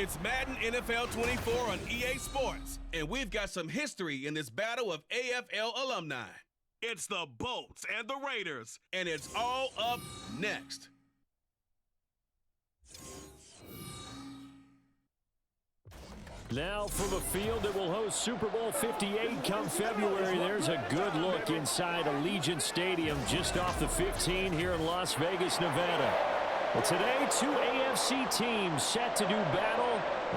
It's Madden NFL 24 on EA Sports, and we've got some history in this battle of AFL alumni. It's the Bolts and the Raiders, and it's all up next. Now from a field that will host Super Bowl 58 come February, there's a good look inside Allegiant Stadium just off the 15 here in Las Vegas, Nevada. Well, today, two AFC teams set to do battle.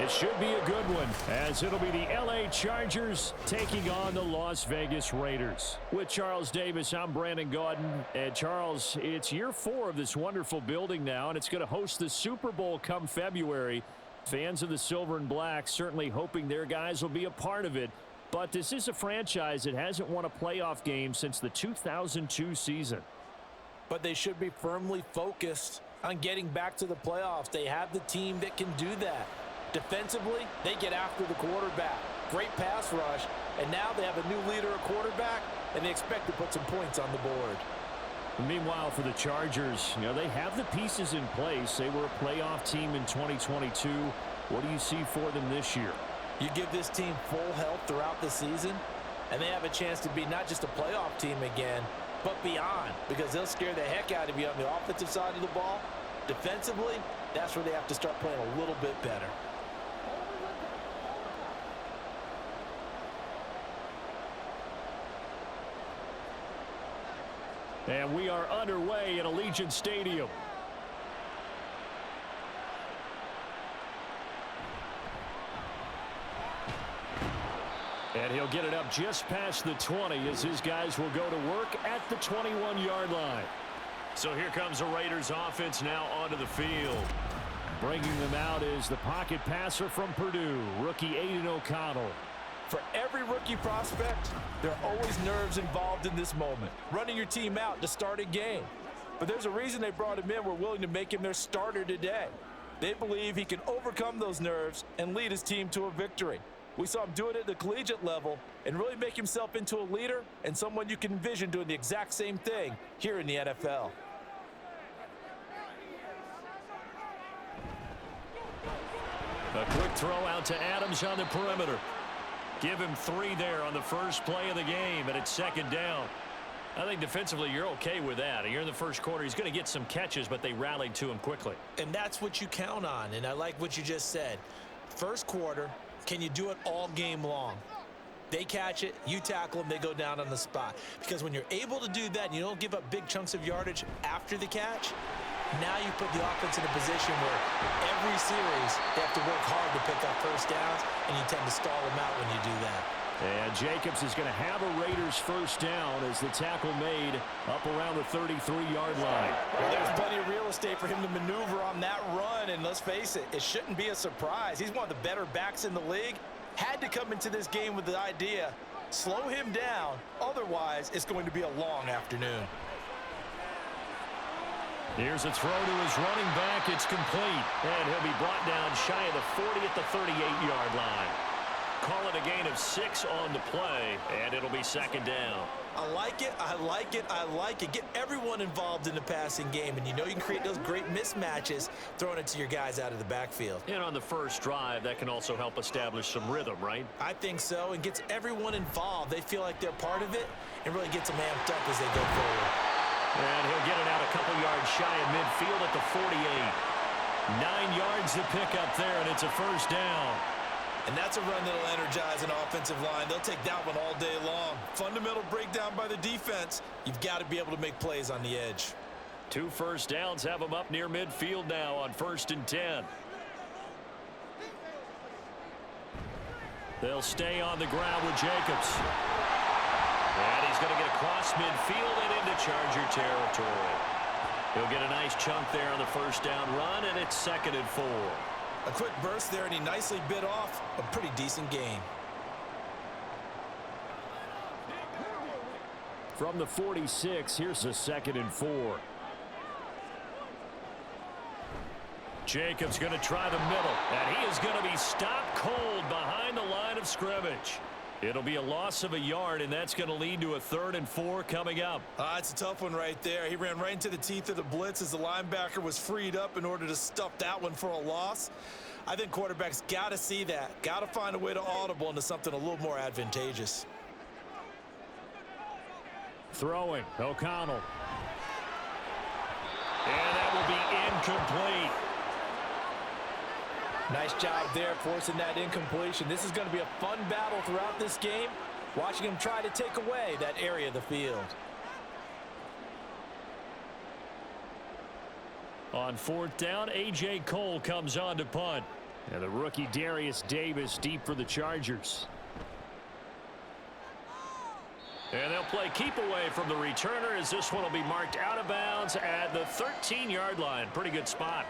It should be a good one, as it'll be the LA Chargers taking on the Las Vegas Raiders. With Charles Davis, I'm Brandon Gaudin. And Charles, it's year 4 of this wonderful building now, and it's going to host the Super Bowl come February. Fans of the Silver and Black certainly hoping their guys will be a part of it. But this is a franchise that hasn't won a playoff game since the 2002 season. But they should be firmly focused on getting back to the playoffs. They have the team that can do that. Defensively, they get after the quarterback. Great pass rush, and now they have a new leader at quarterback, and they expect to put some points on the board. Meanwhile, for the Chargers, they have the pieces in place. They were a playoff team in 2022. What do you see for them this year? You give this team full health throughout the season, and they have a chance to be not just a playoff team again, but beyond, because they'll scare the heck out of you on the offensive side of the ball. Defensively, that's where they have to start playing a little bit better. And we are underway at Allegiant Stadium. And he'll get it up just past the 20 as his guys will go to work at the 21-yard line. So here comes the Raiders offense now onto the field. Bringing them out is the pocket passer from Purdue, rookie Aiden O'Connell. For every rookie prospect, there are always nerves involved in this moment. Running your team out to start a game. But there's a reason they brought him in. We're willing to make him their starter today. They believe he can overcome those nerves and lead his team to a victory. We saw him do it at the collegiate level and really make himself into a leader and someone you can envision doing the exact same thing here in the NFL. A quick throw out to Adams on the perimeter. Give him 3 there on the first play of the game, and it's second down. I think defensively you're okay with that. You're in the first quarter. He's going to get some catches, but they rallied to him quickly. And that's what you count on, and I like what you just said. First quarter, can you do it all game long? They catch it, you tackle them, they go down on the spot. Because when you're able to do that and you don't give up big chunks of yardage after the catch, now you put the offense in a position where every series they have to work hard to pick up first downs, and you tend to stall them out when you do that. And Jacobs is going to have a Raiders first down as the tackle made up around the 33-yard line. Well, there's plenty of real estate for him to maneuver on that run, and let's face it, it shouldn't be a surprise. He's one of the better backs in the league. Had to come into this game with the idea, slow him down, otherwise it's going to be a long afternoon. Here's a throw to his running back. It's complete. And he'll be brought down shy of the 40 at the 38-yard line. Call it a gain of 6 on the play, and it'll be second down. I like it, I like it, I like it. Get everyone involved in the passing game, and you know you can create those great mismatches throwing it to your guys out of the backfield. And on the first drive, that can also help establish some rhythm, right? I think so, and gets everyone involved. They feel like they're part of it, and really gets them amped up as they go forward. And he'll get it out a couple yards shy of midfield at the 48. 9 yards to pick up there, and it's a first down. And that's a run that'll energize an offensive line. They'll take that one all day long. Fundamental breakdown by the defense. You've got to be able to make plays on the edge. 2 first downs have them up near midfield now on 1st and 10. They'll stay on the ground with Jacobs. And he's going to get across midfield and into Charger territory. He'll get a nice chunk there on the first down run, and it's 2nd and 4. A quick burst there, and he nicely bit off a pretty decent gain. From the 46, here's a 2nd and 4. Jacobs going to try the middle, and he is going to be stopped cold behind the line of scrimmage. It'll be a loss of a yard, and that's going to lead to a 3rd and 4 coming up. It's a tough one right there. He ran right into the teeth of the blitz as the linebacker was freed up in order to stuff that one for a loss. I think quarterbacks got to see that. Got to find a way to audible into something a little more advantageous. Throwing, O'Connell. And that will be incomplete. Nice job there forcing that incompletion. This is going to be a fun battle throughout this game, watching him try to take away that area of the field. On 4th down, A.J. Cole comes on to punt. And the rookie Darius Davis deep for the Chargers. And they'll play keep away from the returner as this one will be marked out of bounds at the 13-yard line. Pretty good spot.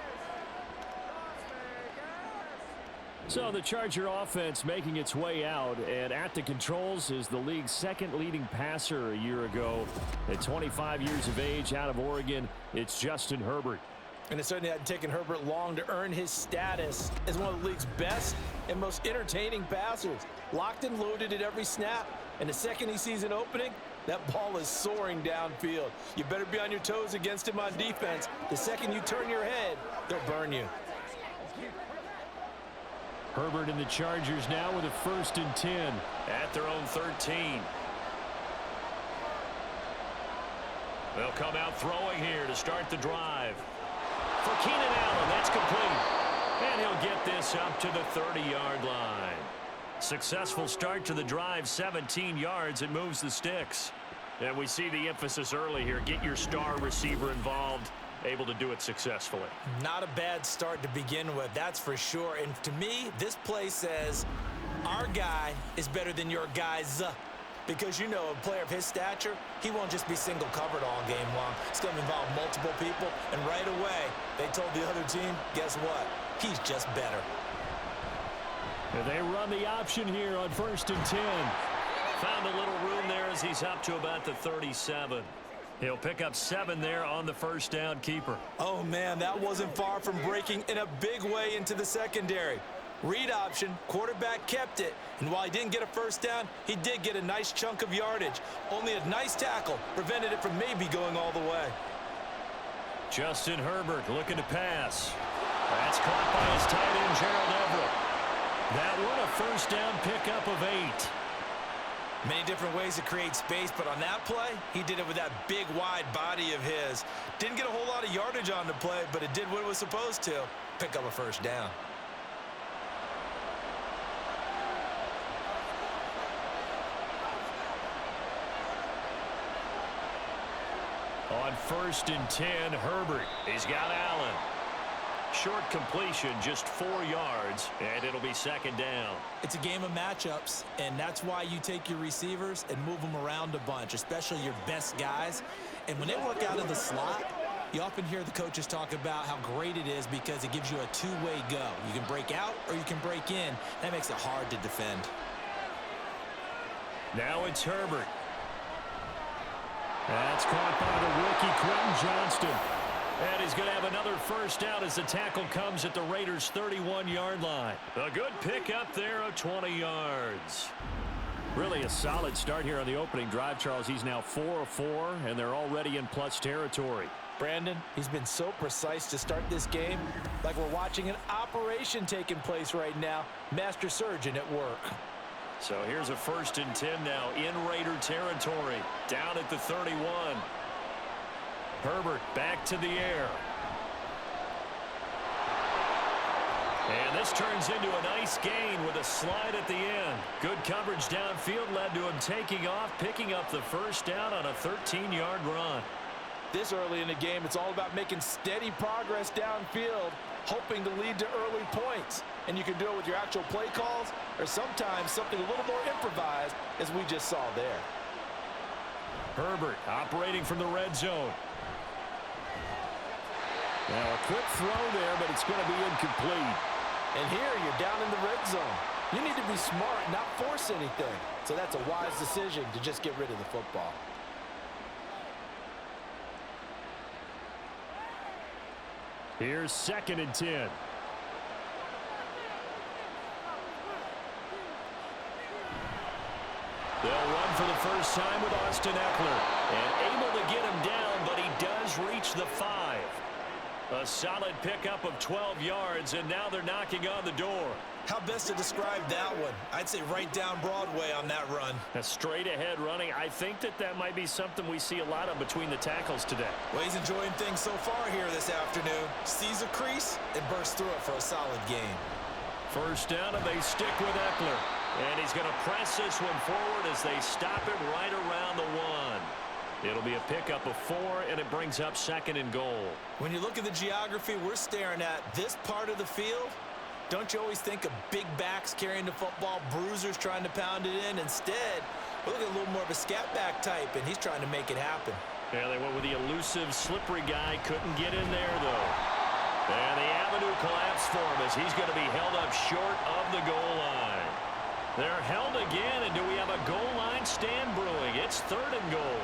So the Charger offense making its way out, and at the controls is the league's 2nd leading passer a year ago. At 25 years of age, out of Oregon, it's Justin Herbert. And it certainly hadn't taken Herbert long to earn his status as one of the league's best and most entertaining passers. Locked and loaded at every snap. And the second he sees an opening, that ball is soaring downfield. You better be on your toes against him on defense. The second you turn your head, they'll burn you. Herbert and the Chargers now with a 1st and 10 at their own 13. They'll come out throwing here to start the drive. For Keenan Allen, that's complete. And he'll get this up to the 30-yard line. Successful start to the drive, 17 yards. It moves the sticks. And we see the emphasis early here. Get your star receiver involved. Able to do it successfully. Not a bad start to begin with, that's for sure. And to me, this play says our guy is better than your guys. Because, you know, a player of his stature, he won't just be single covered all game long. It's going to involve multiple people. And right away, they told the other team, guess what? He's just better. And they run the option here on 1st and 10. Found a little room there as he's up to about the 37. He'll pick up 7 there on the 1st down keeper. Oh, man, that wasn't far from breaking in a big way into the secondary. Read option, quarterback kept it, and while he didn't get a 1st down, he did get a nice chunk of yardage. Only a nice tackle prevented it from maybe going all the way. Justin Herbert looking to pass. That's caught by his tight end, Gerald Everett. That one a 1st down pickup of 8. Many different ways to create space, but on that play, he did it with that big, wide body of his. Didn't get a whole lot of yardage on the play, but it did what it was supposed to, pick up a 1st down. On 1st and 10, Herbert. He's got Allen. Short completion, just 4 yards, and it'll be 2nd down. It's a game of matchups, and that's why you take your receivers and move them around a bunch, especially your best guys. And when they work out of the slot, you often hear the coaches talk about how great it is because it gives you a two-way go. You can break out or you can break in. That makes it hard to defend. Now it's Herbert. That's caught by the rookie, Quentin Johnston. And he's going to have another 1st down as the tackle comes at the Raiders' 31-yard line. A good pickup there of 20 yards. Really a solid start here on the opening drive, Charles. He's now 4 of 4, and they're already in plus territory. Brandon, he's been so precise to start this game, like we're watching an operation taking place right now. Master surgeon at work. So here's a 1st and 10 now in Raider territory, down at the 31. Herbert back to the air. And this turns into a nice gain with a slide at the end. Good coverage downfield led to him taking off, picking up the 1st down on a 13-yard run. This early in the game, it's all about making steady progress downfield, hoping to lead to early points. And you can do it with your actual play calls or sometimes something a little more improvised, as we just saw there. Herbert operating from the red zone. Now a quick throw there, but it's going to be incomplete. And here you're down in the red zone. You need to be smart, not force anything. So that's a wise decision to just get rid of the football. Here's 2nd and 10. They'll run for the first time with Austin Eckler. And able to get him down, but he does reach the 5. A solid pickup of 12 yards, and now they're knocking on the door. How best to describe that one? I'd say right down Broadway on that run. A straight-ahead running. I think that might be something we see a lot of between the tackles today. Well, he's enjoying things so far here this afternoon. Sees a crease and bursts through it for a solid gain. First down, and they stick with Eckler. And he's going to press this one forward as they stop it right around the 1. It'll be a pickup of 4, and it brings up 2nd and goal. When you look at the geography we're staring at, this part of the field, don't you always think of big backs carrying the football, bruisers trying to pound it in? Instead, look at a little more of a scat back type, and he's trying to make it happen. Yeah, they went with the elusive, slippery guy. Couldn't get in there, though. And the avenue collapsed for him as he's going to be held up short of the goal line. They're held again, and do we have a goal line stand brewing? It's 3rd and goal.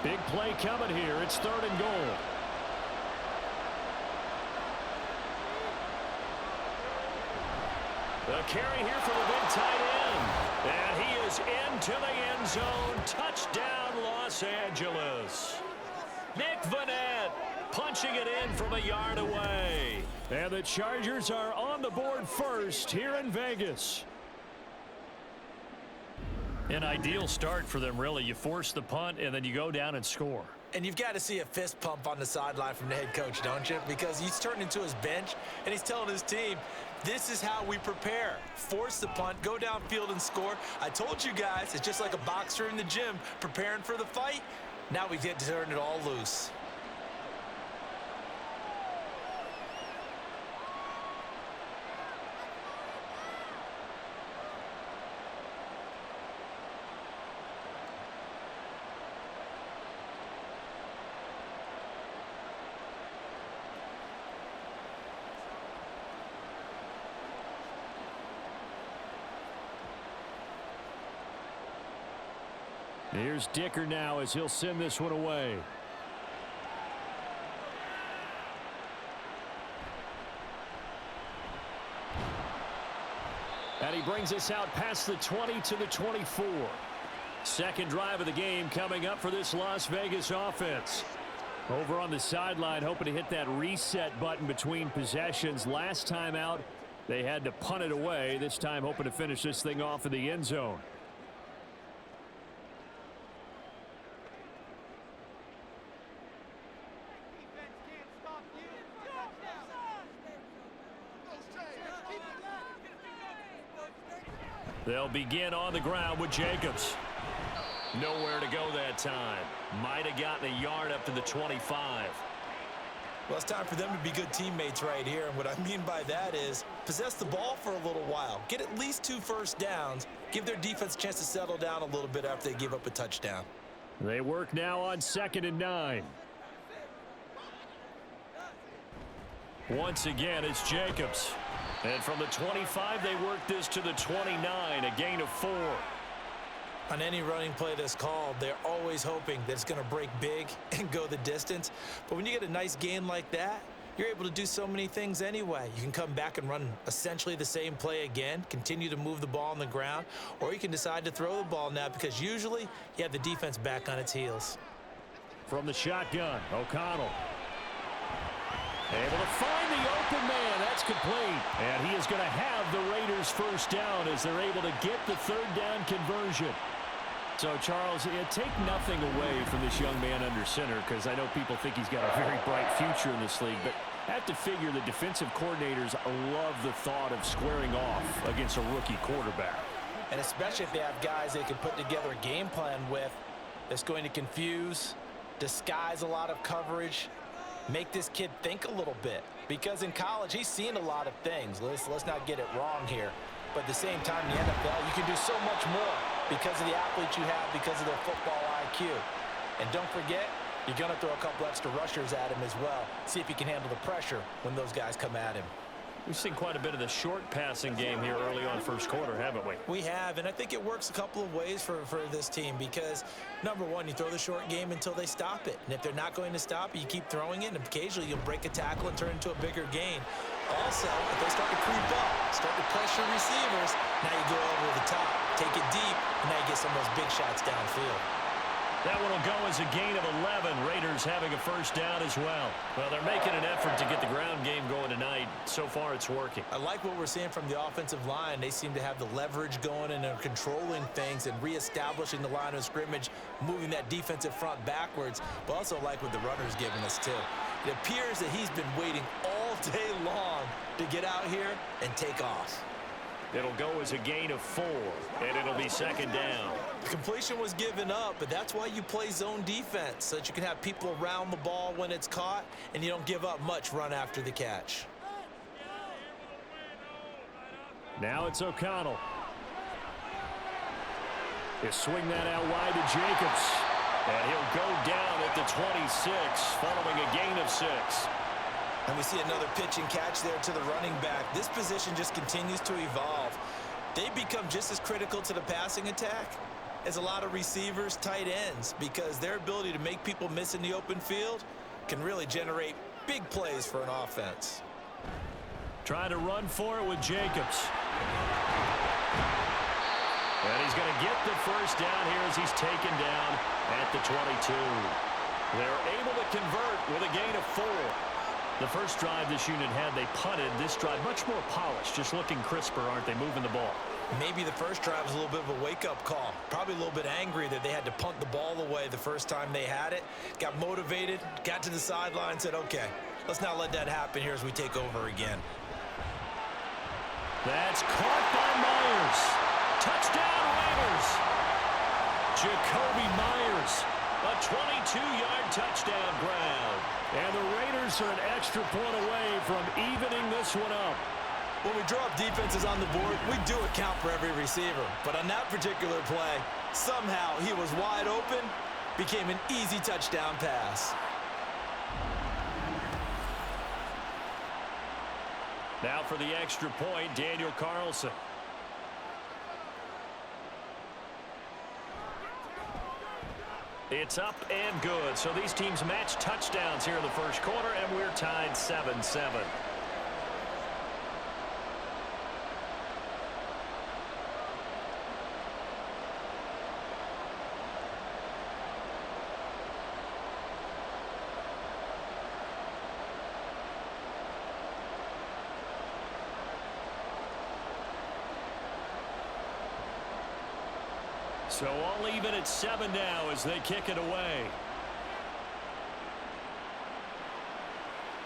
Big play coming here. It's 3rd and goal. The carry here for the big tight end. And he is into the end zone. Touchdown, Los Angeles. Nick Vannett punching it in from a yard away. And the Chargers are on the board first here in Vegas. An ideal start for them, really. You force the punt, and then you go down and score. And you've got to see a fist pump on the sideline from the head coach, don't you? Because he's turned into his bench, and he's telling his team, this is how we prepare. Force the punt, go downfield and score. I told you guys, it's just like a boxer in the gym preparing for the fight. Now we get to turn it all loose. Here's Dicker now as he'll send this one away. And he brings us out past the 20 to the 24. Second drive of the game coming up for this Las Vegas offense. Over on the sideline, hoping to hit that reset button between possessions. Last time out, they had to punt it away. This time hoping to finish this thing off in the end zone. They'll begin on the ground with Jacobs. Nowhere to go that time. Might have gotten a yard up to the 25. Well, it's time for them to be good teammates right here. And what I mean by that is possess the ball for a little while. Get at least 2 first downs. Give their defense a chance to settle down a little bit after they give up a touchdown. They work now on 2nd and 9. Once again, it's Jacobs. And from the 25, they work this to the 29, a gain of 4. On any running play that's called, they're always hoping that it's going to break big and go the distance. But when you get a nice gain like that, you're able to do so many things anyway. You can come back and run essentially the same play again, continue to move the ball on the ground, or you can decide to throw the ball now because usually you have the defense back on its heels. From the shotgun, O'Connell. Able to find the open man. That's complete. And he is going to have the Raiders first down as they're able to get the 3rd down conversion. So, Charles, take nothing away from this young man under center because I know people think he's got a very bright future in this league, but I have to figure the defensive coordinators love the thought of squaring off against a rookie quarterback. And especially if they have guys they can put together a game plan with that's going to confuse, disguise a lot of coverage, make this kid think a little bit. Because in college, he's seen a lot of things. Let's not get it wrong here. But at the same time, in the NFL, you can do so much more because of the athletes you have, because of their football IQ. And don't forget, you're going to throw a couple extra rushers at him as well. See if he can handle the pressure when those guys come at him. We've seen quite a bit of the short passing game here early on first quarter, haven't we? We have, and I think it works a couple of ways for this team because, number one, you throw the short game until they stop it. And if they're not going to stop it, you keep throwing it, and occasionally you'll break a tackle and turn it into a bigger gain. Also, if they start to creep up, start to pressure receivers, now you go over the top, take it deep, and now you get some of those big shots downfield. That one will go as a gain of 11. Raiders having a first down as well. Well, they're making an effort to get the ground game going tonight. So far, it's working. I like what we're seeing from the offensive line. They seem to have the leverage going and are controlling things and reestablishing the line of scrimmage, moving that defensive front backwards, but also like what the runner's giving us too. It appears that he's been waiting all day long to get out here and take off. It'll go as a gain of 4, and it'll be second down. The completion was given up, but that's why you play zone defense, so that you can have people around the ball when it's caught, and you don't give up much run after the catch. Now it's O'Connell. He'll swing that out wide to Jacobs, and he'll go down at the 26, following a gain of 6. And we see another pitch and catch there to the running back. This position just continues to evolve. They become just as critical to the passing attack as a lot of receivers, tight ends, because their ability to make people miss in the open field can really generate big plays for an offense. Trying to run for it with Jacobs. And he's going to get the first down here as he's taken down at the 22. They're able to convert with a gain of 4. The first drive this unit had, they punted. This drive, much more polished, just looking crisper, aren't they, moving the ball? Maybe the first drive was a little bit of a wake-up call. Probably a little bit angry that they had to punt the ball away the first time they had it. Got motivated, got to the sideline, said, okay, let's not let that happen here as we take over again. That's caught by Myers. Touchdown, Raiders. Jacoby Myers, a 22-yard touchdown grab. And the Raiders are an extra point away from evening this one up. When we draw up defenses on the board, we do account for every receiver. But on that particular play, somehow he was wide open, became an easy touchdown pass. Now for the extra point, Daniel Carlson. It's up and good. So these teams match touchdowns here in the first quarter, and we're tied 7-7. So all even at 7 now as they kick it away.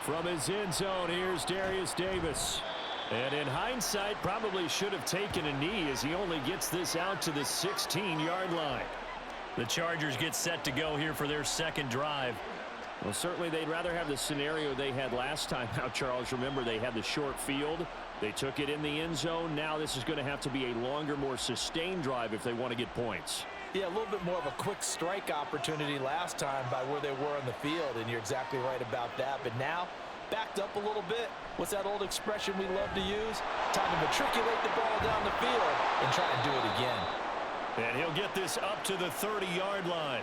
From his end zone, here's Darius Davis. And in hindsight, probably should have taken a knee as he only gets this out to the 16-yard line. The Chargers get set to go here for their second drive. Well, certainly they'd rather have the scenario they had last time. Now, Charles, remember they had the short field. They took it in the end zone. Now this is going to have to be a longer, more sustained drive if they want to get points. Yeah, a little bit more of a quick strike opportunity last time by where they were on the field, and you're exactly right about that. But now, backed up a little bit. What's that old expression we love to use? Time to matriculate the ball down the field and try and do it again. And he'll get this up to the 30-yard line.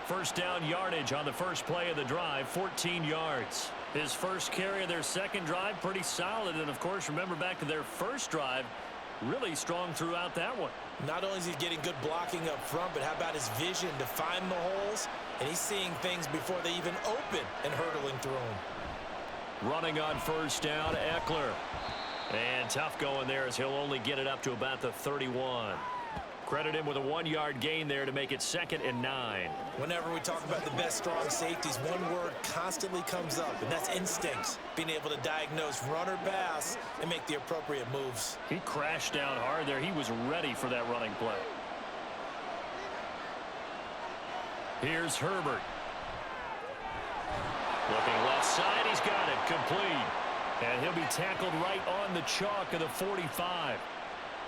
First down yardage on the first play of the drive, 14 yards. His first carry of their second drive, pretty solid. And, of course, remember back to their first drive, really strong throughout that one. Not only is he getting good blocking up front, but how about his vision to find the holes? And he's seeing things before they even open and hurdling through them. Running on first down, Eckler. And tough going there as he'll only get it up to about the 31. Credit him with a 1-yard gain there to make it 2nd and 9. Whenever we talk about the best strong safeties, one word constantly comes up, and that's instincts. Being able to diagnose run or pass and make the appropriate moves. He crashed down hard there. He was ready for that running play. Here's Herbert. Looking left side, he's got it, complete. And he'll be tackled right on the chalk of the 45.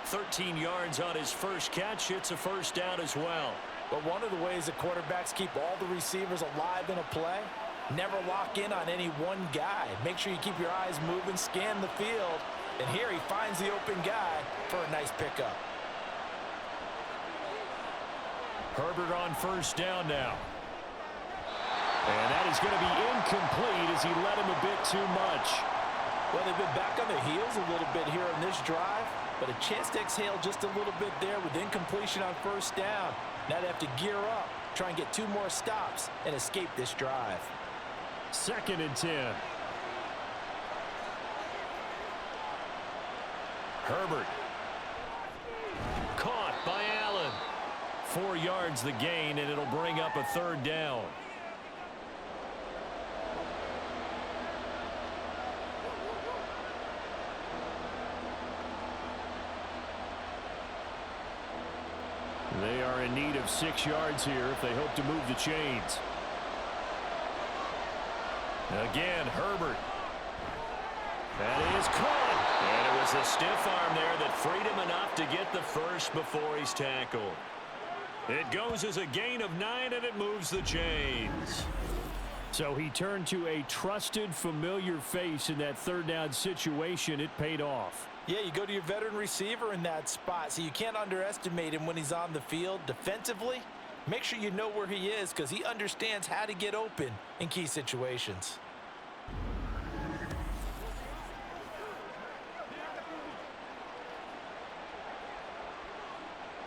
13 yards on his first catch. It's a first down as well. But one of the ways that quarterbacks keep all the receivers alive in a play, never lock in on any one guy. Make sure you keep your eyes moving, scan the field. And here he finds the open guy for a nice pickup. Herbert on first down now. And that is going to be incomplete as he led him a bit too much. Well, they've been back on their heels a little bit here in this drive, but a chance to exhale just a little bit there with incompletion on first down. Now they have to gear up, try and get 2 more stops, and escape this drive. 2nd and 10. Herbert. Caught by Allen. 4 yards the gain, and it'll bring up a 3rd down. They are in need of 6 yards here if they hope to move the chains. Again, Herbert. That is caught. And it was a stiff arm there that freed him enough to get the first before he's tackled. It goes as a gain of 9, and it moves the chains. So he turned to a trusted, familiar face in that 3rd down situation. It paid off. Yeah, you go to your veteran receiver in that spot, so you can't underestimate him when he's on the field. Defensively, make sure you know where he is because he understands how to get open in key situations.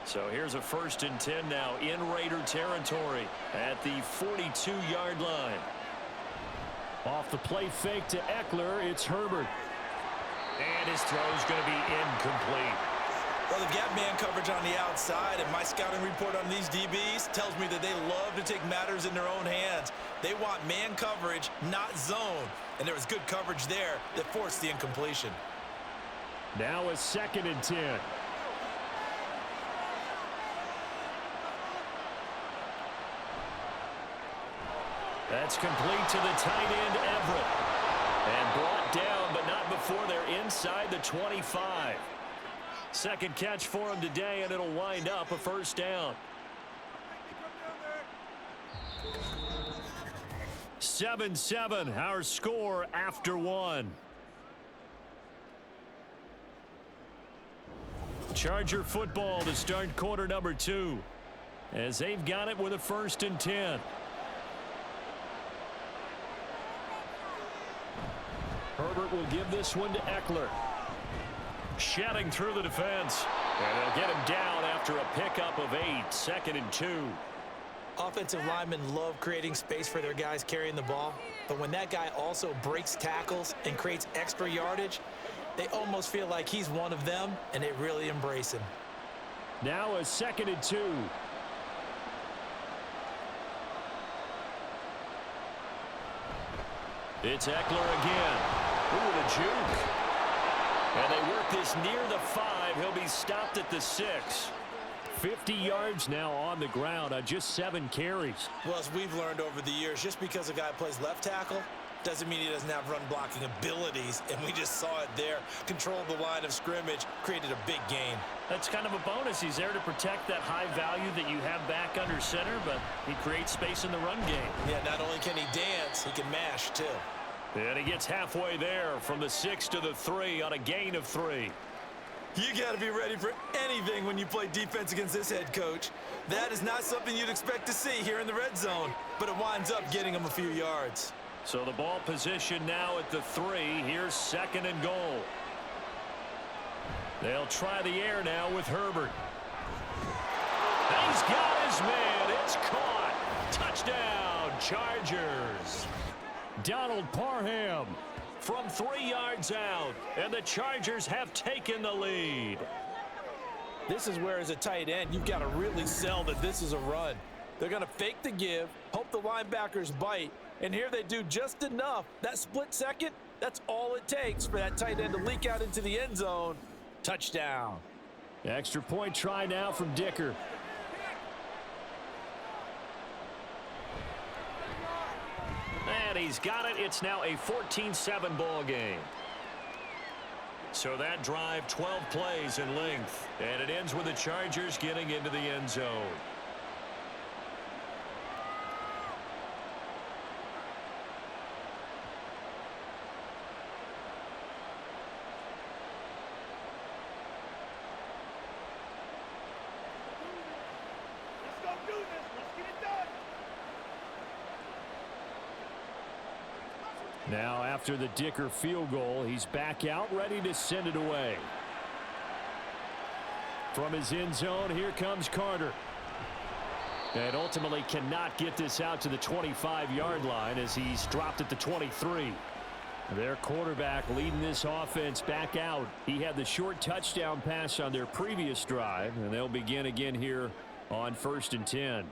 So here's a 1st and 10 now in Raider territory at the 42-yard line. Off the play fake to Eckler, it's Herbert. And his throw's going to be incomplete. Well, they've got man coverage on the outside, and my scouting report on these DBs tells me that they love to take matters in their own hands. They want man coverage, not zone. And there was good coverage there that forced the incompletion. Now a 2nd and 10. That's complete to the tight end, Everett. And brought down, but not before they're inside the 25. 2nd catch for him today, and it'll wind up a 1st down. 7-7, our score after 1. Charger football to start quarter number 2. As they've got it with a 1st and 10. Herbert will give this one to Eckler. Shedding through the defense. And they'll get him down after a pickup of 8. 2nd and 2. Offensive linemen love creating space for their guys carrying the ball. But when that guy also breaks tackles and creates extra yardage, they almost feel like he's one of them, and they really embrace him. Now a 2nd and 2. It's Eckler again. Ooh, a juke. And they work this near the 5. He'll be stopped at the 6. 50 yards now on the ground on just 7 carries. Well, as we've learned over the years, just because a guy plays left tackle doesn't mean he doesn't have run blocking abilities, and we just saw it there. Controlled the line of scrimmage, created a big gain. That's kind of a bonus. He's there to protect that high value that you have back under center, but he creates space in the run game. Yeah, not only can he dance, he can mash too. And he gets halfway there from the 6 to the 3 on a gain of 3. You got to be ready for anything when you play defense against this head coach. That is not something you'd expect to see here in the red zone, but it winds up getting him a few yards. So the ball position now at the 3. Here's 2nd and goal. They'll try the air now with Herbert. He's got his man. It's caught. Touchdown, Chargers. Donald Parham from 3 yards out, and the Chargers have taken the lead. This is where, as a tight end, you've got to really sell that this is a run. They're going to fake the give, hope the linebackers bite, and here they do just enough. That split second, that's all it takes for that tight end to leak out into the end zone. Touchdown. Extra point try now from Dicker. And he's got it. It's now a 14-7 ball game. So that drive, 12 plays in length. And it ends with the Chargers getting into the end zone. Now after the Dicker field goal, he's back out ready to send it away. From his end zone, here comes Carter. And ultimately cannot get this out to the 25-yard line as he's dropped at the 23. Their quarterback leading this offense back out. He had the short touchdown pass on their previous drive, and they'll begin again here on 1st and 10.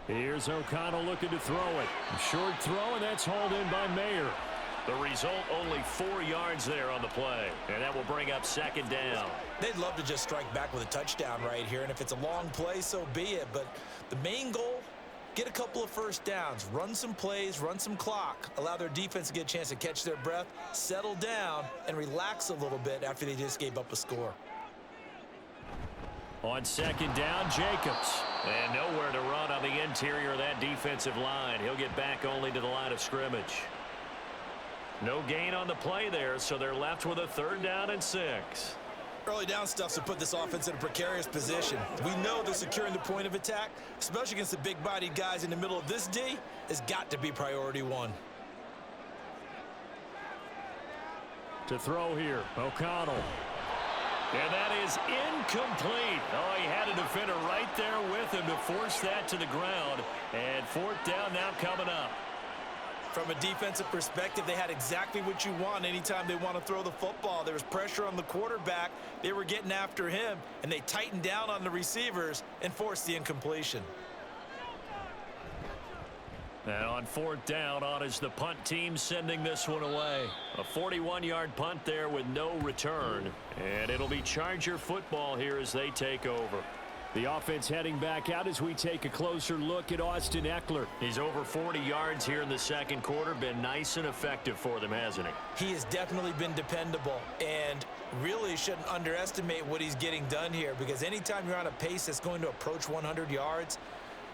Here's O'Connell looking to throw it. A short throw, and that's hauled in by Mayer. The result, only 4 yards there on the play, and that will bring up 2nd down. They'd love to just strike back with a touchdown right here, and if it's a long play, so be it. But the main goal, get a couple of first downs, run some plays, run some clock, allow their defense to get a chance to catch their breath, settle down, and relax a little bit after they just gave up a score. On 2nd down, Jacobs. And nowhere to run on the interior of that defensive line. He'll get back only to the line of scrimmage. No gain on the play there, so they're left with a 3rd down and 6. Early down stuff to put this offense in a precarious position. We know they're securing the point of attack, especially against the big-bodied guys in the middle of this D, has got to be priority 1. To throw here, O'Connell. And that is incomplete. Oh, he had a defender right there with him to force that to the ground. And 4th down now coming up. From a defensive perspective, they had exactly what you want anytime they want to throw the football. There was pressure on the quarterback. They were getting after him, and they tightened down on the receivers and forced the incompletion. And on 4th down, on is the punt team sending this one away. A 41-yard punt there with no return. And it'll be Charger football here as they take over. The offense heading back out as we take a closer look at Austin Eckler. He's over 40 yards here in the 2nd quarter. Been nice and effective for them, hasn't he? He has definitely been dependable, and really shouldn't underestimate what he's getting done here, because anytime you're on a pace that's going to approach 100 yards,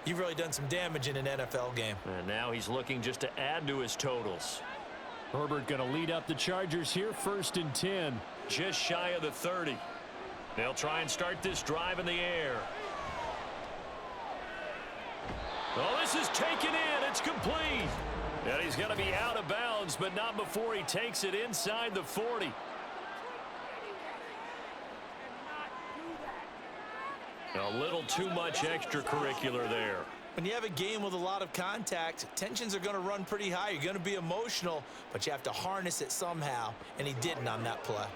you've really done some damage in an NFL game. And now he's looking just to add to his totals. Herbert going to lead up the Chargers here, 1st and 10. Just shy of the 30. They'll try and start this drive in the air. Oh, this is taken in. It's complete. And he's going to be out of bounds, but not before he takes it inside the 40. A little too much extracurricular there. When you have a game with a lot of contact, tensions are going to run pretty high. You're going to be emotional, but you have to harness it somehow, and he didn't on that play.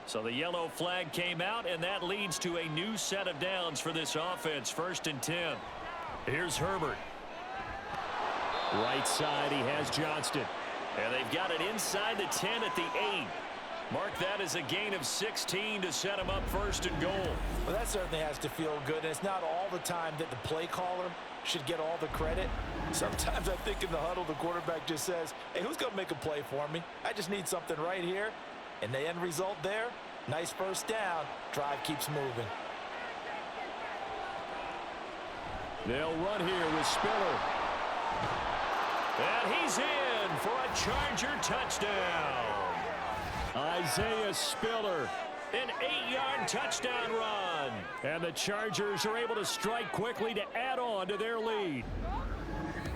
So the yellow flag came out, and that leads to a new set of downs for this offense. 1st and 10. Here's Herbert. Right side, he has Johnston. And they've got it inside the 10 at the 8. Mark that as a gain of 16 to set him up 1st and goal. Well, that certainly has to feel good, and it's not all the time that the play caller should get all the credit. Sometimes I think in the huddle, the quarterback just says, hey, who's going to make a play for me? I just need something right here. And the end result there, nice 1st down. Drive keeps moving. They'll run here with Spiller. And he's in for a Charger touchdown. Isaiah Spiller, an 8-yard touchdown run. And the Chargers are able to strike quickly to add on to their lead.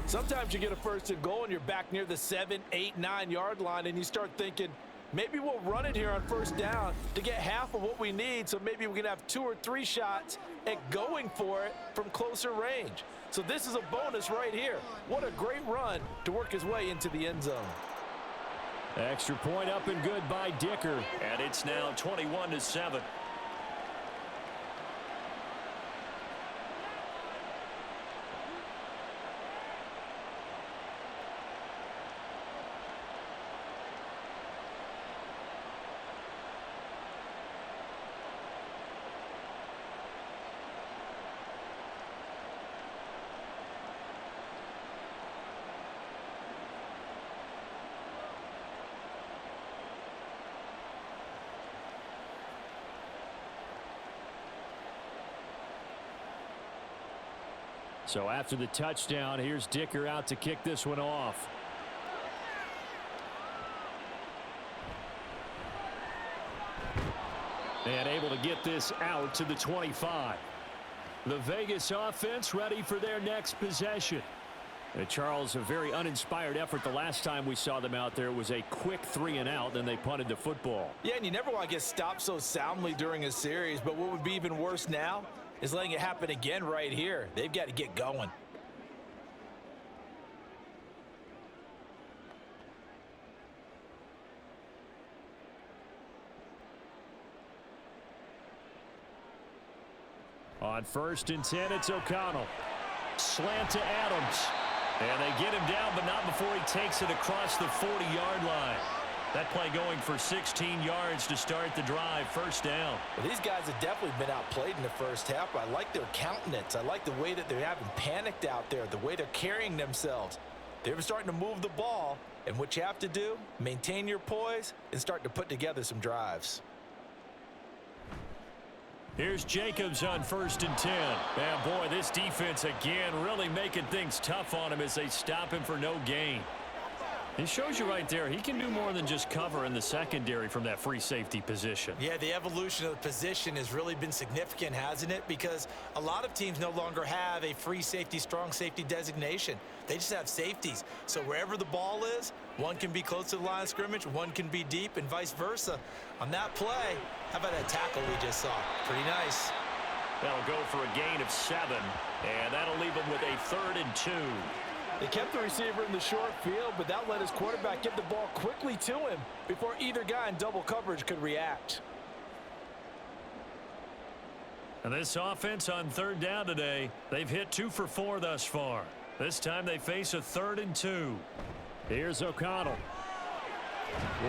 Sometimes you get a 1st and goal and you're back near the 7, 8, 9-yard line, and you start thinking, maybe we'll run it here on 1st down to get half of what we need, so maybe we can have 2 or 3 shots at going for it from closer range. So this is a bonus right here. What a great run to work his way into the end zone. Extra point up and good by Dicker. And it's now 21-7. So after the touchdown, here's Dicker out to kick this one off. And able to get this out to the 25. The Vegas offense ready for their next possession. And Charles, a very uninspired effort the last time we saw them out there. It was a quick 3-and-out, then they punted the football. Yeah, and you never want to get stopped so soundly during a series, but what would be even worse now is letting it happen again right here. They've got to get going. On 1st and 10, it's O'Connell. Slant to Adams. And they get him down, but not before he takes it across the 40-yard line. That play going for 16 yards to start the drive. First down. Well, these guys have definitely been outplayed in the first half. I like their countenance. I like the way that they're having panicked out there, the way they're carrying themselves. They're starting to move the ball, and what you have to do, maintain your poise and start to put together some drives. Here's Jacobs on 1st and 10. And boy, this defense again really making things tough on him as they stop him for no gain. He shows you right there, he can do more than just cover in the secondary from that free safety position. Yeah, the evolution of the position has really been significant, hasn't it? Because a lot of teams no longer have a free safety, strong safety designation. They just have safeties. So wherever the ball is, one can be close to the line of scrimmage, one can be deep, and vice versa. On that play, how about that tackle we just saw? Pretty nice. That'll go for a gain of 7, and that'll leave them with a 3rd and 2. They kept the receiver in the short field, but that let his quarterback get the ball quickly to him before either guy in double coverage could react. And this offense on 3rd down today, they've hit 2 for 4 thus far. This time they face a 3rd and 2. Here's O'Connell.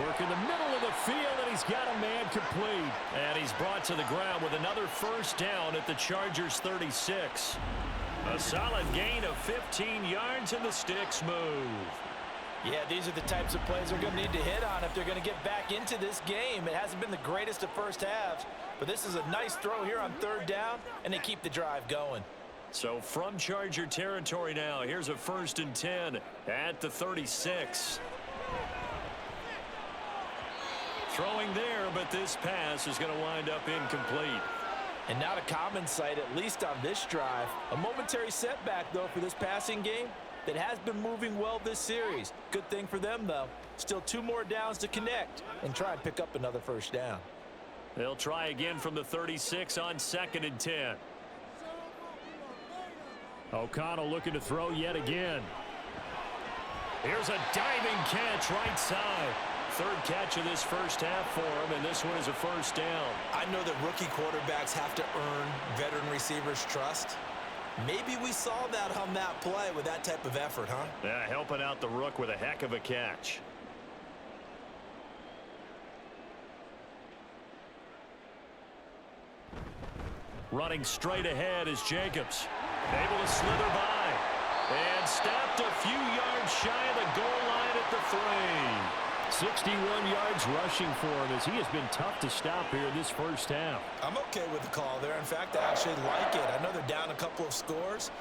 Work in the middle of the field, and he's got a man complete. And he's brought to the ground with another first down at the Chargers' 36. A solid gain of 15 yards, and the sticks move. Yeah, these are the types of plays they're going to need to hit on if they're going to get back into this game. It hasn't been the greatest of first halves, but this is a nice throw here on 3rd down, and they keep the drive going. So from Charger territory now, here's a 1st and 10 at the 36. Throwing there, but this pass is going to wind up incomplete. And not a common sight, at least on this drive. A momentary setback, though, for this passing game that has been moving well this series. Good thing for them, though. Still 2 more downs to connect and try and pick up another first down. They'll try again from the 36 on 2nd and 10. O'Connell looking to throw yet again. Here's a diving catch right side. 3rd catch of this first half for him, and this one is a first down. I know that rookie quarterbacks have to earn veteran receivers' trust. Maybe we saw that on that play with that type of effort, huh? Yeah, helping out the rook with a heck of a catch. Running straight ahead is Jacobs. Able to slither by. And stopped a few yards shy of the goal line at the 3. 61 yards rushing for him as he has been tough to stop here this first half. I'm okay with the call there. In fact, I actually like it. I know they're down a couple of scores,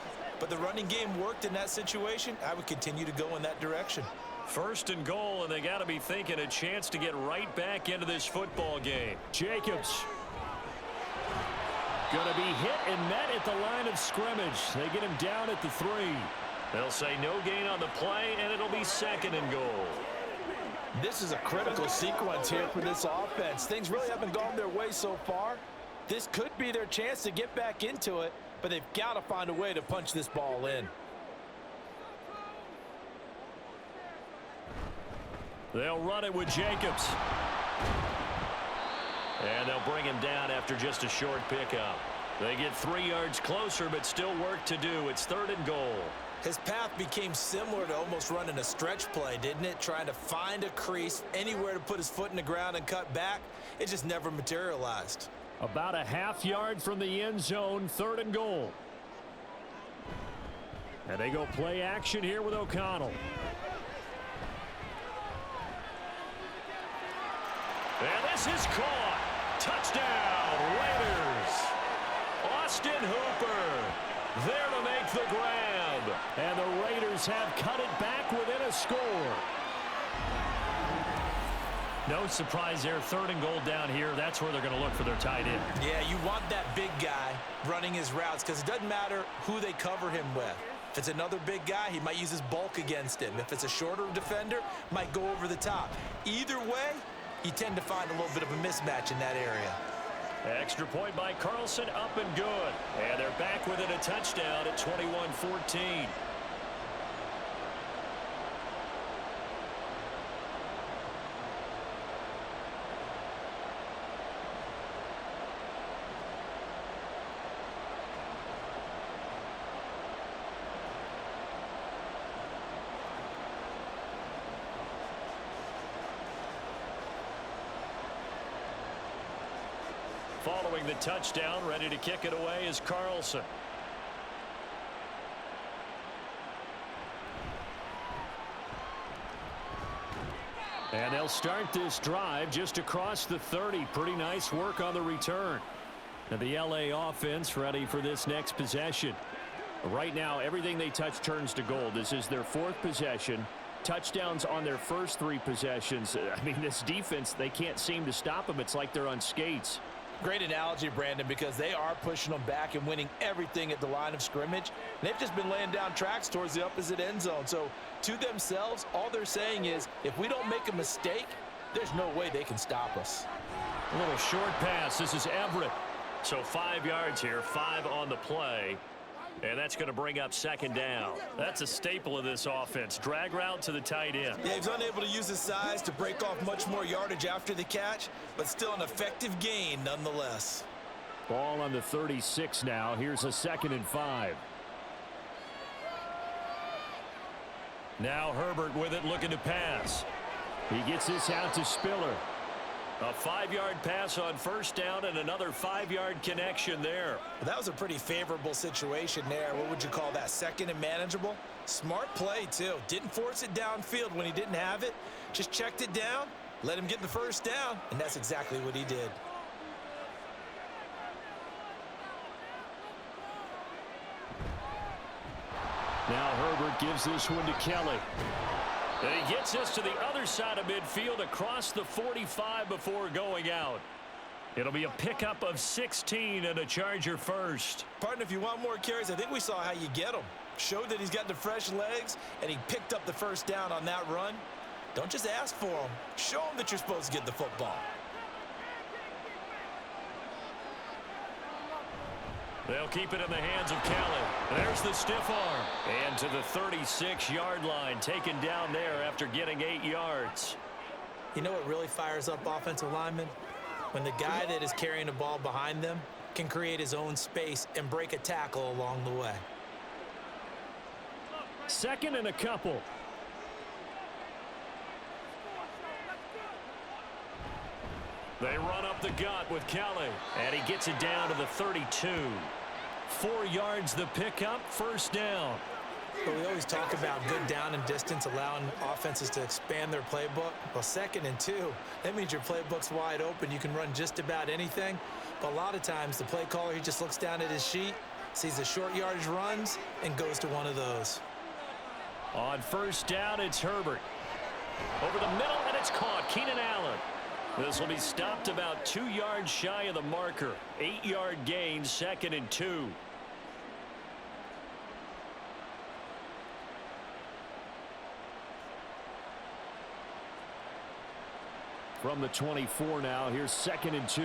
but the running game worked in that situation. I would continue to go in that direction. 1st and goal, and they got to be thinking a chance to get right back into this football game. Jacobs going to be hit and met at the line of scrimmage. They get him down at the 3. They'll say no gain on the play, and it'll be 2nd and goal. This is a critical sequence here for this offense. Things really haven't gone their way so far. This could be their chance to get back into it, but they've got to find a way to punch this ball in. They'll run it with Jacobs. And they'll bring him down after just a short pickup. They get 3 yards closer, but still work to do. It's 3rd and goal. His path became similar to almost running a stretch play, didn't it? Trying to find a crease, anywhere to put his foot in the ground and cut back. It just never materialized. About a half yard from the end zone, 3rd and goal. And they go play action here with O'Connell. And this is caught. Touchdown, Raiders. Austin Hooper There to make the grab. And the Raiders have cut it back within a score. No surprise there. 3rd and goal down here. That's where they're going to look for their tight end. Yeah, you want that big guy running his routes because it doesn't matter who they cover him with. If it's another big guy, he might use his bulk against him. If it's a shorter defender, might go over the top. Either way, you tend to find a little bit of a mismatch in that area. Extra point by Carlson, up and good. And they're back within a touchdown at 21-14. Following the touchdown, ready to kick it away is Carlson. And they'll start this drive just across the 30. Pretty nice work on the return. And the LA offense ready for this next possession. Right now, everything they touch turns to gold. This is their 4th possession. Touchdowns on their first 3 possessions. I mean, this defense, they can't seem to stop them. It's like they're on skates. Great analogy, Brandon, because they are pushing them back and winning everything at the line of scrimmage. And they've just been laying down tracks towards the opposite end zone. So to themselves, all they're saying is, if we don't make a mistake, there's no way they can stop us. A little short pass. This is Everett. So 5 yards here, 5 on the play. And that's going to bring up 2nd down. That's a staple of this offense. Drag route to the tight end. Yeah, he's unable to use his size to break off much more yardage after the catch, but still an effective gain nonetheless. Ball on the 36 now. Here's a 2nd and 5. Now Herbert with it, looking to pass. He gets this out to Spiller. A 5-yard pass on 1st down and another 5-yard connection there. Well, that was a pretty favorable situation there. What would you call that? 2nd and manageable? Smart play, too. Didn't force it downfield when he didn't have it. Just checked it down, let him get the 1st down, and that's exactly what he did. Now Herbert gives this one to Kelly. And he gets us to the other side of midfield across the 45 before going out. It'll be a pickup of 16 and a Charger first. Partner, if you want more carries, I think we saw how you get them. Showed that he's got the fresh legs, and he picked up the 1st down on that run. Don't just ask for them. Show them that you're supposed to get the football. They'll keep it in the hands of Kelly. There's the stiff arm. And to the 36-yard line, taken down there after getting 8 yards. You know what really fires up offensive linemen? When the guy that is carrying the ball behind them can create his own space and break a tackle along the way. 2nd and a couple. They run up the gut with Kelly, and he gets it down to the 32. 4 yards the pickup, 1st down. But we always talk about good down and distance, allowing offenses to expand their playbook. Well, 2nd and 2, that means your playbook's wide open. You can run just about anything. But a lot of times, the play caller, he just looks down at his sheet, sees the short yardage runs, and goes to one of those. On 1st down, it's Herbert. Over the middle, and it's caught. Keenan Allen. This will be stopped about 2 yards shy of the marker. 8-yard gain, 2nd and 2. From the 24 now, here's 2nd and 2.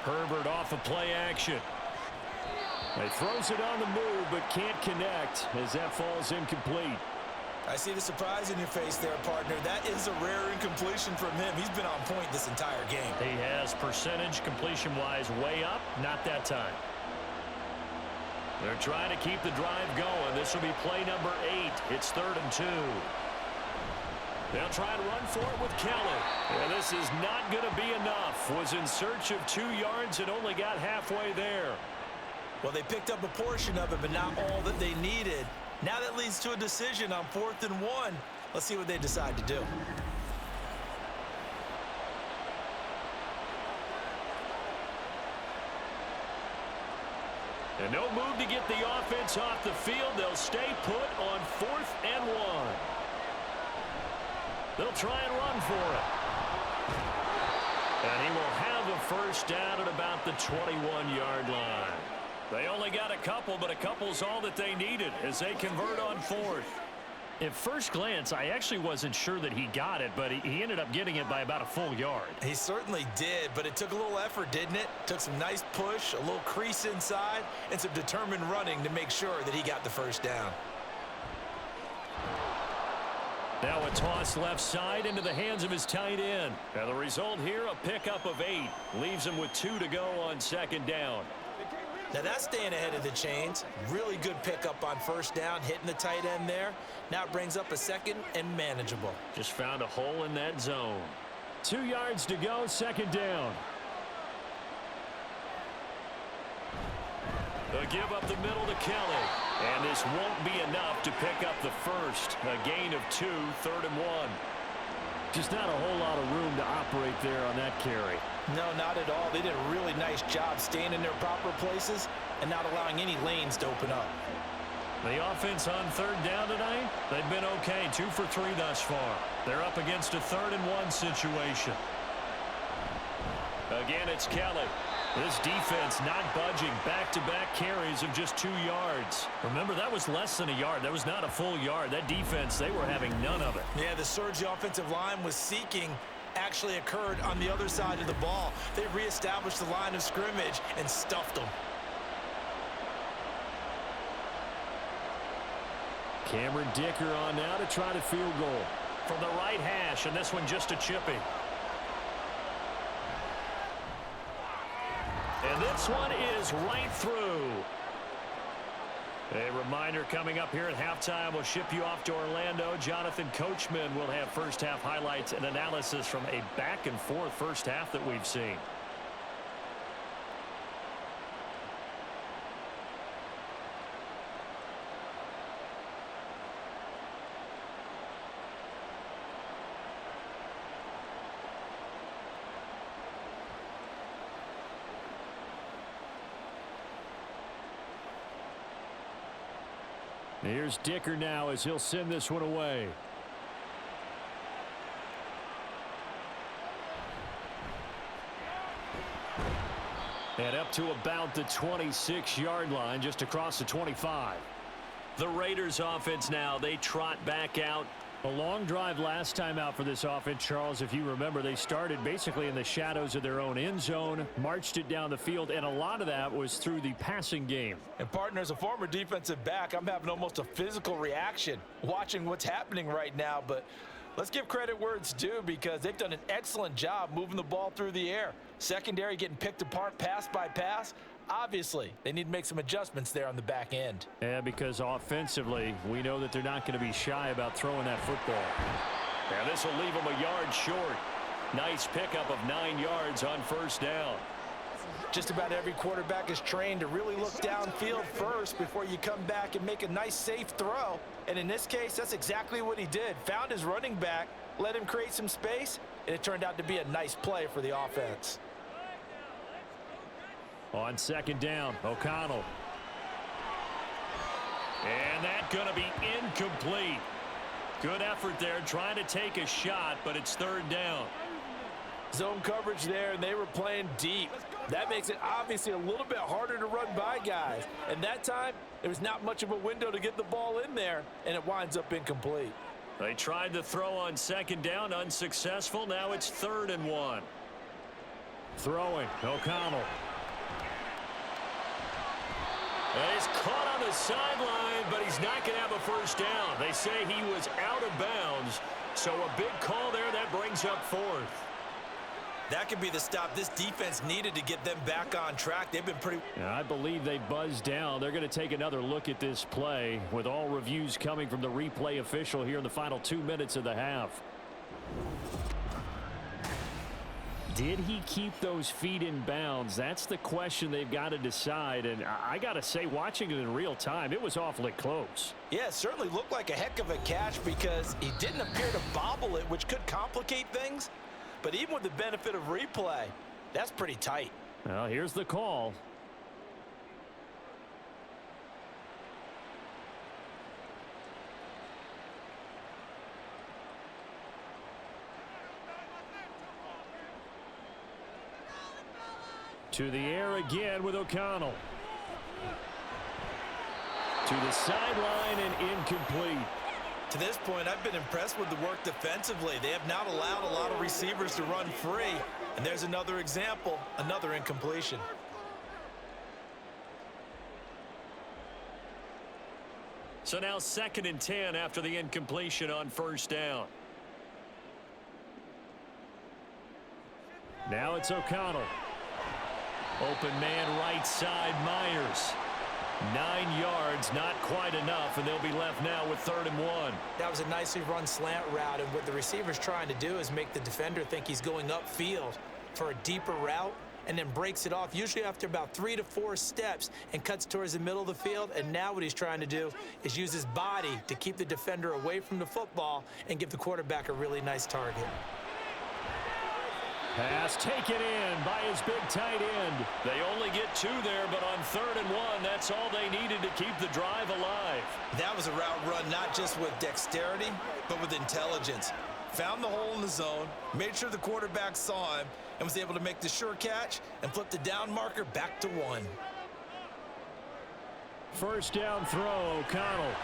Herbert off of play action. He throws it on the move, but can't connect as that falls incomplete. I see the surprise in your face there, partner. That is a rare incompletion from him. He's been on point this entire game. He has percentage completion-wise way up, not that time. They're trying to keep the drive going. This will be play number 8. It's 3rd and 2. They'll try to run for it with Kelly. And this is not going to be enough. Was in search of 2 yards and only got halfway there. Well, they picked up a portion of it, but not all that they needed. Now that leads to a decision on 4th and 1. Let's see what they decide to do. And no move to get the offense off the field. They'll stay put on 4th and 1. They'll try and run for it. And he will have a first down at about the 21-yard line. They only got a couple, but a couple's all that they needed as they convert on 4th. At first glance, I actually wasn't sure that he got it, but he ended up getting it by about a full yard. He certainly did, but it took a little effort, didn't it? Took some nice push, a little crease inside, and some determined running to make sure that he got the first down. Now a toss left side into the hands of his tight end. And the result here, a pickup of 8. Leaves him with 2 to go on 2nd down. Now that's staying ahead of the chains. Really good pickup on first down, hitting the tight end there. Now it brings up a 2nd and manageable. Just found a hole in that zone. 2 yards to go, 2nd down. They'll give up the middle to Kelly. And this won't be enough to pick up the first. A gain of 2, 3rd and 1. Just not a whole lot of room to operate there on that carry. No, not at all. They did a really nice job staying in their proper places and not allowing any lanes to open up. The offense on 3rd down tonight, they've been okay. 2 for 3 thus far. They're up against a 3rd and 1 situation. Again, it's Kelly. This defense not budging. Back-to-back carries of just 2 yards. Remember, that was less than a yard. That was not a full yard. That defense, they were having none of it. Yeah, the surge the offensive line was seeking actually occurred on the other side of the ball. They reestablished the line of scrimmage and stuffed them. Cameron Dicker on now to try the field goal. From the right hash, and this one just a chipping. And this one is right through. A reminder coming up here at halftime. We'll ship you off to Orlando. Jonathan Coachman will have first half highlights and analysis from a back and forth first half that we've seen. Here's Dicker now as he'll send this one away. And up to about the 26-yard line, just across the 25. The Raiders offense now, they trot back out. A long drive last time out for this offense, Charles. If you remember, they started basically in the shadows of their own end zone, marched it down the field, and a lot of that was through the passing game. And, partner, as a former defensive back, I'm having almost a physical reaction watching what's happening right now. But let's give credit where it's due because they've done an excellent job moving the ball through the air. Secondary getting picked apart pass by pass. Obviously, they need to make some adjustments there on the back end. Yeah, because offensively, we know that they're not going to be shy about throwing that football. And this will leave them a yard short. Nice pickup of 9 yards on first down. Just about every quarterback is trained to really look downfield first before you come back and make a nice, safe throw. And in this case, that's exactly what he did. Found his running back, let him create some space, and it turned out to be a nice play for the offense. On second down, O'Connell. And that's going to be incomplete. Good effort there, trying to take a shot, but it's third down. Zone coverage there, and they were playing deep. That makes it obviously a little bit harder to run by guys. And that time, there was not much of a window to get the ball in there, and it winds up incomplete. They tried to throw on second down, unsuccessful. Now it's 3rd and 1. Throwing, O'Connell. And he's caught on the sideline, but he's not going to have a first down. They say he was out of bounds, so a big call there. That brings up 4th. That could be the stop this defense needed to get them back on track. They've been pretty... I believe they buzzed down. They're going to take another look at this play with all reviews coming from the replay official here in the final 2 minutes of the half. Did he keep those feet in bounds? That's the question they've got to decide. And I got to say, watching it in real time, it was awfully close. Yeah, it certainly looked like a heck of a catch because he didn't appear to bobble it, which could complicate things. But even with the benefit of replay, that's pretty tight. Well, here's the call. To the air again with O'Connell. To the sideline and incomplete. To this point, I've been impressed with the work defensively. They have not allowed a lot of receivers to run free. And there's another example, another incompletion. So now 2nd and 10 after the incompletion on first down. Now it's O'Connell. Open man right side, Myers. 9 yards, not quite enough, and they'll be left now with 3rd and 1. That was a nicely run slant route, and what the receiver's trying to do is make the defender think he's going upfield for a deeper route, and then breaks it off, usually after about 3 to 4 steps, and cuts towards the middle of the field. And now what he's trying to do is use his body to keep the defender away from the football and give the quarterback a really nice target. Pass taken in by his big tight end. They only get 2 there, but on 3rd and 1, that's all they needed to keep the drive alive. That was a route run not just with dexterity, but with intelligence. Found the hole in the zone, made sure the quarterback saw him, and was able to make the sure catch and flip the down marker back to 1. First down throw, O'Connell.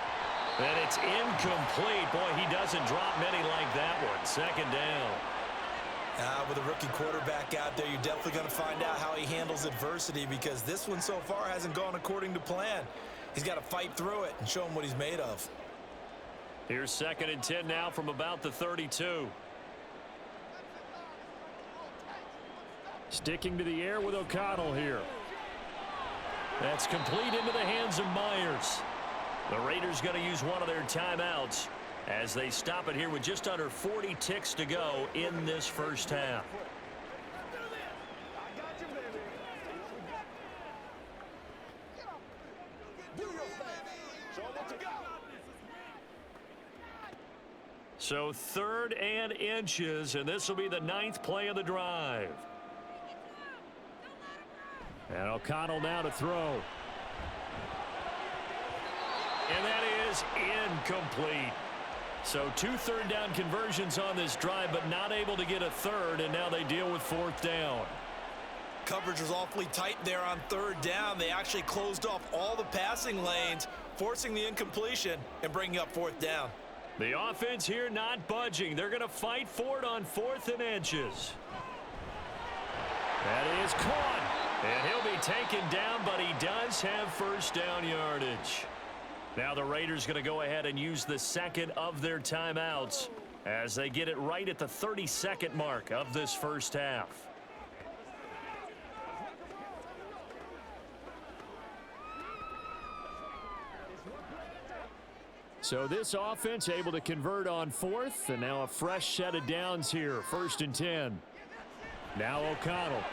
And it's incomplete. Boy, he doesn't drop many like that one. 2nd down. With a rookie quarterback out there, you're definitely going to find out how he handles adversity, because this one so far hasn't gone according to plan. He's got to fight through it and show him what he's made of. Here's 2nd and 10 now from about the 32. Sticking to the air with O'Connell here. That's complete into the hands of Myers. The Raiders going to use one of their timeouts as they stop it here with just under 40 ticks to go in this first half. So 3rd and inches, and this will be the 9th play of the drive. And O'Connell now to throw. And that is incomplete. So 2 third down conversions on this drive, but not able to get a 3rd, and now they deal with 4th down. Coverage was awfully tight there on 3rd down. They actually closed off all the passing lanes, forcing the incompletion and bringing up 4th down. The offense here not budging. They're going to fight for it on 4th and inches. That is caught. And he'll be taken down, but he does have first down yardage. Now the Raiders going to go ahead and use the 2nd of their timeouts as they get it right at the 32nd mark of this first half. So this offense able to convert on 4th, and now a fresh set of downs here. 1st and 10. Now O'Connell.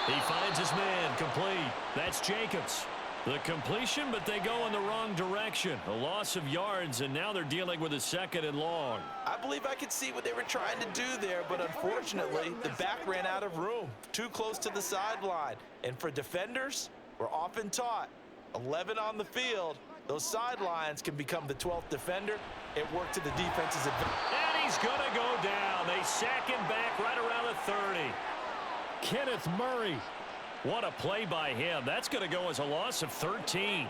He finds his man, complete. That's Jacobs. The completion, but they go in the wrong direction. A loss of yards, and now they're dealing with a 2nd and long. I believe I could see what they were trying to do there, but unfortunately, the back ran out of room. Too close to the sideline. And for defenders, we're often taught, 11 on the field, those sidelines can become the 12th defender. It worked to the defense's advantage. And he's going to go down. They sack him back right around the 30. Kenneth Murray. What a play by him. That's going to go as a loss of 13.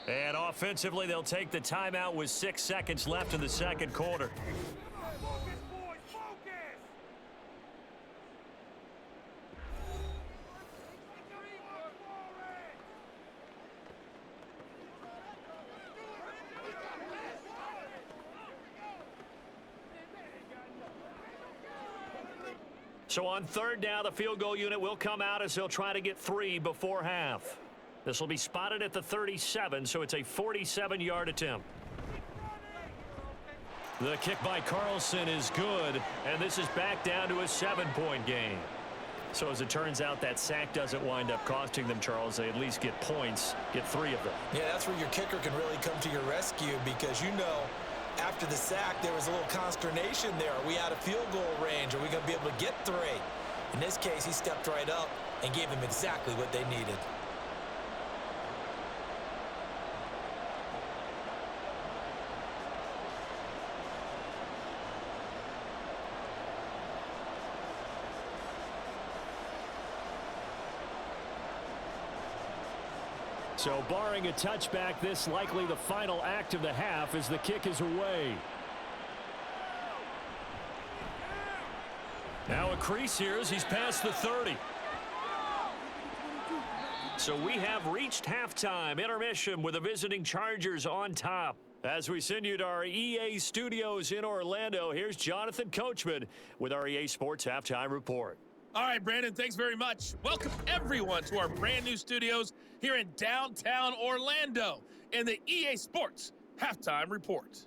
And offensively, they'll take the timeout with 6 seconds left in the second quarter. So on 3rd down, the field goal unit will come out as they'll try to get 3 before half. This will be spotted at the 37, so it's a 47-yard attempt. The kick by Carlson is good, and this is back down to a 7-point game. So as it turns out, that sack doesn't wind up costing them, Charles. They at least get points, get 3 of them. Yeah, that's where your kicker can really come to your rescue, because you know after the sack there was a little consternation there. Are we out of field goal range? Are we going to be able to get 3? In this case, he stepped right up and gave them exactly what they needed. So barring a touchback, this likely the final act of the half as the kick is away. Now a crease here as he's past the 30. So we have reached halftime. Intermission with the visiting Chargers on top. As we send you to our EA studios in Orlando, here's Jonathan Coachman with our EA Sports Halftime Report. All right, Brandon, thanks very much. Welcome, everyone, to our brand-new studios here in downtown Orlando and the EA Sports Halftime Report.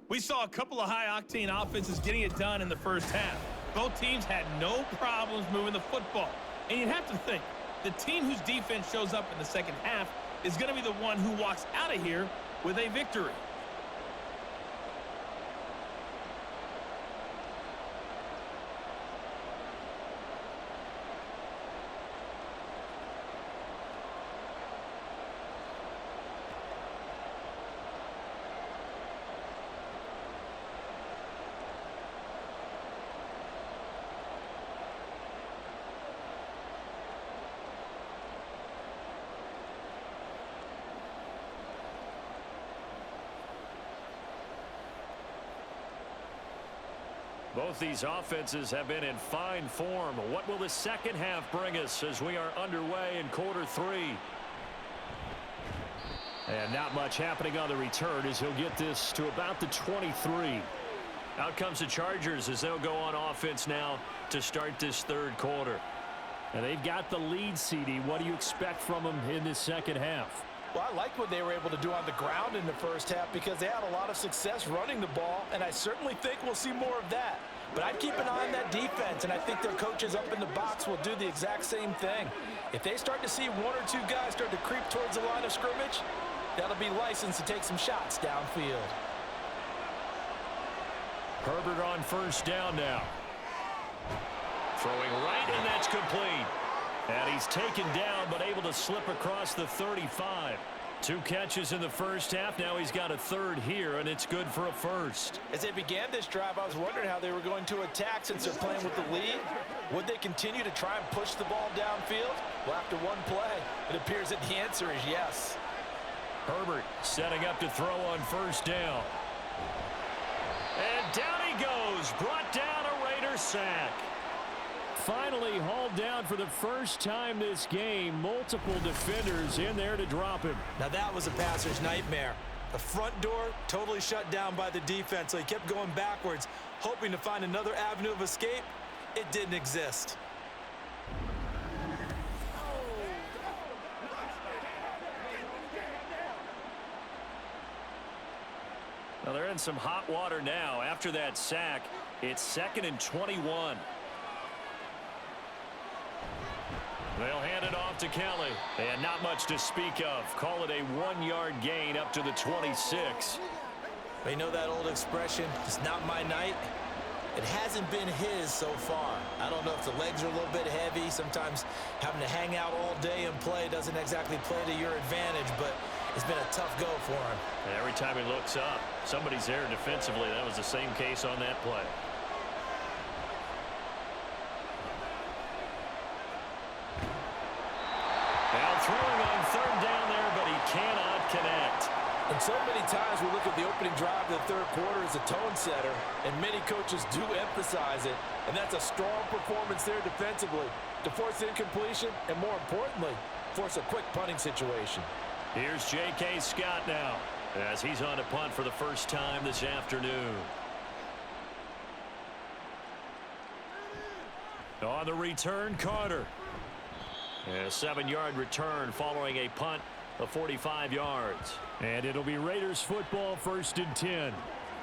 We saw a couple of high-octane offenses getting it done in the first half. Both teams had no problems moving the football. And you'd have to think, the team whose defense shows up in the second half is going to be the one who walks out of here with a victory. Both these offenses have been in fine form. What will the second half bring us as we are underway in quarter 3? And not much happening on the return as he'll get this to about the 23. Out comes the Chargers as they'll go on offense now to start this third quarter. And they've got the lead, CD. What do you expect from them in this second half? Well, I like what they were able to do on the ground in the first half because they had a lot of success running the ball, and I certainly think we'll see more of that. But I'd keep an eye on that defense, and I think their coaches up in the box will do the exact same thing. If they start to see one or two guys start to creep towards the line of scrimmage, that'll be licensed to take some shots downfield. Herbert on first down now. Throwing right, and that's complete. And he's taken down, but able to slip across the 35. 2 catches in the first half. Now he's got a third here, and it's good for a first. As they began this drive, I was wondering how they were going to attack since they're playing with the lead. Would they continue to try and push the ball downfield? Well, after one play, it appears that the answer is yes. Herbert setting up to throw on first down. And down he goes. Brought down a Raider sack. Finally hauled down for the first time this game. Multiple defenders in there to drop him. Now that was a passer's nightmare. The front door totally shut down by the defense, so he kept going backwards, hoping to find another avenue of escape. It didn't exist. Well, they're in some hot water now. After that sack, it's 2nd and 21. They'll hand it off to Kelly. And not much to speak of. Call it a 1-yard gain up to the 26. You know that old expression, it's not my night? It hasn't been his so far. I don't know if the legs are a little bit heavy. Sometimes having to hang out all day and play doesn't exactly play to your advantage, but it's been a tough go for him. And every time he looks up, somebody's there defensively. That was the same case on that play. Now throwing on third down there, but he cannot connect. And so many times we look at the opening drive of the third quarter as a tone setter, and many coaches do emphasize it. And that's a strong performance there defensively to force incompletion and, more importantly, force a quick punting situation. Here's J.K. Scott now as he's on to punt for the first time this afternoon. On the return, Carter. A 7-yard return following a punt of 45 yards. And it'll be Raiders football, 1st and 10.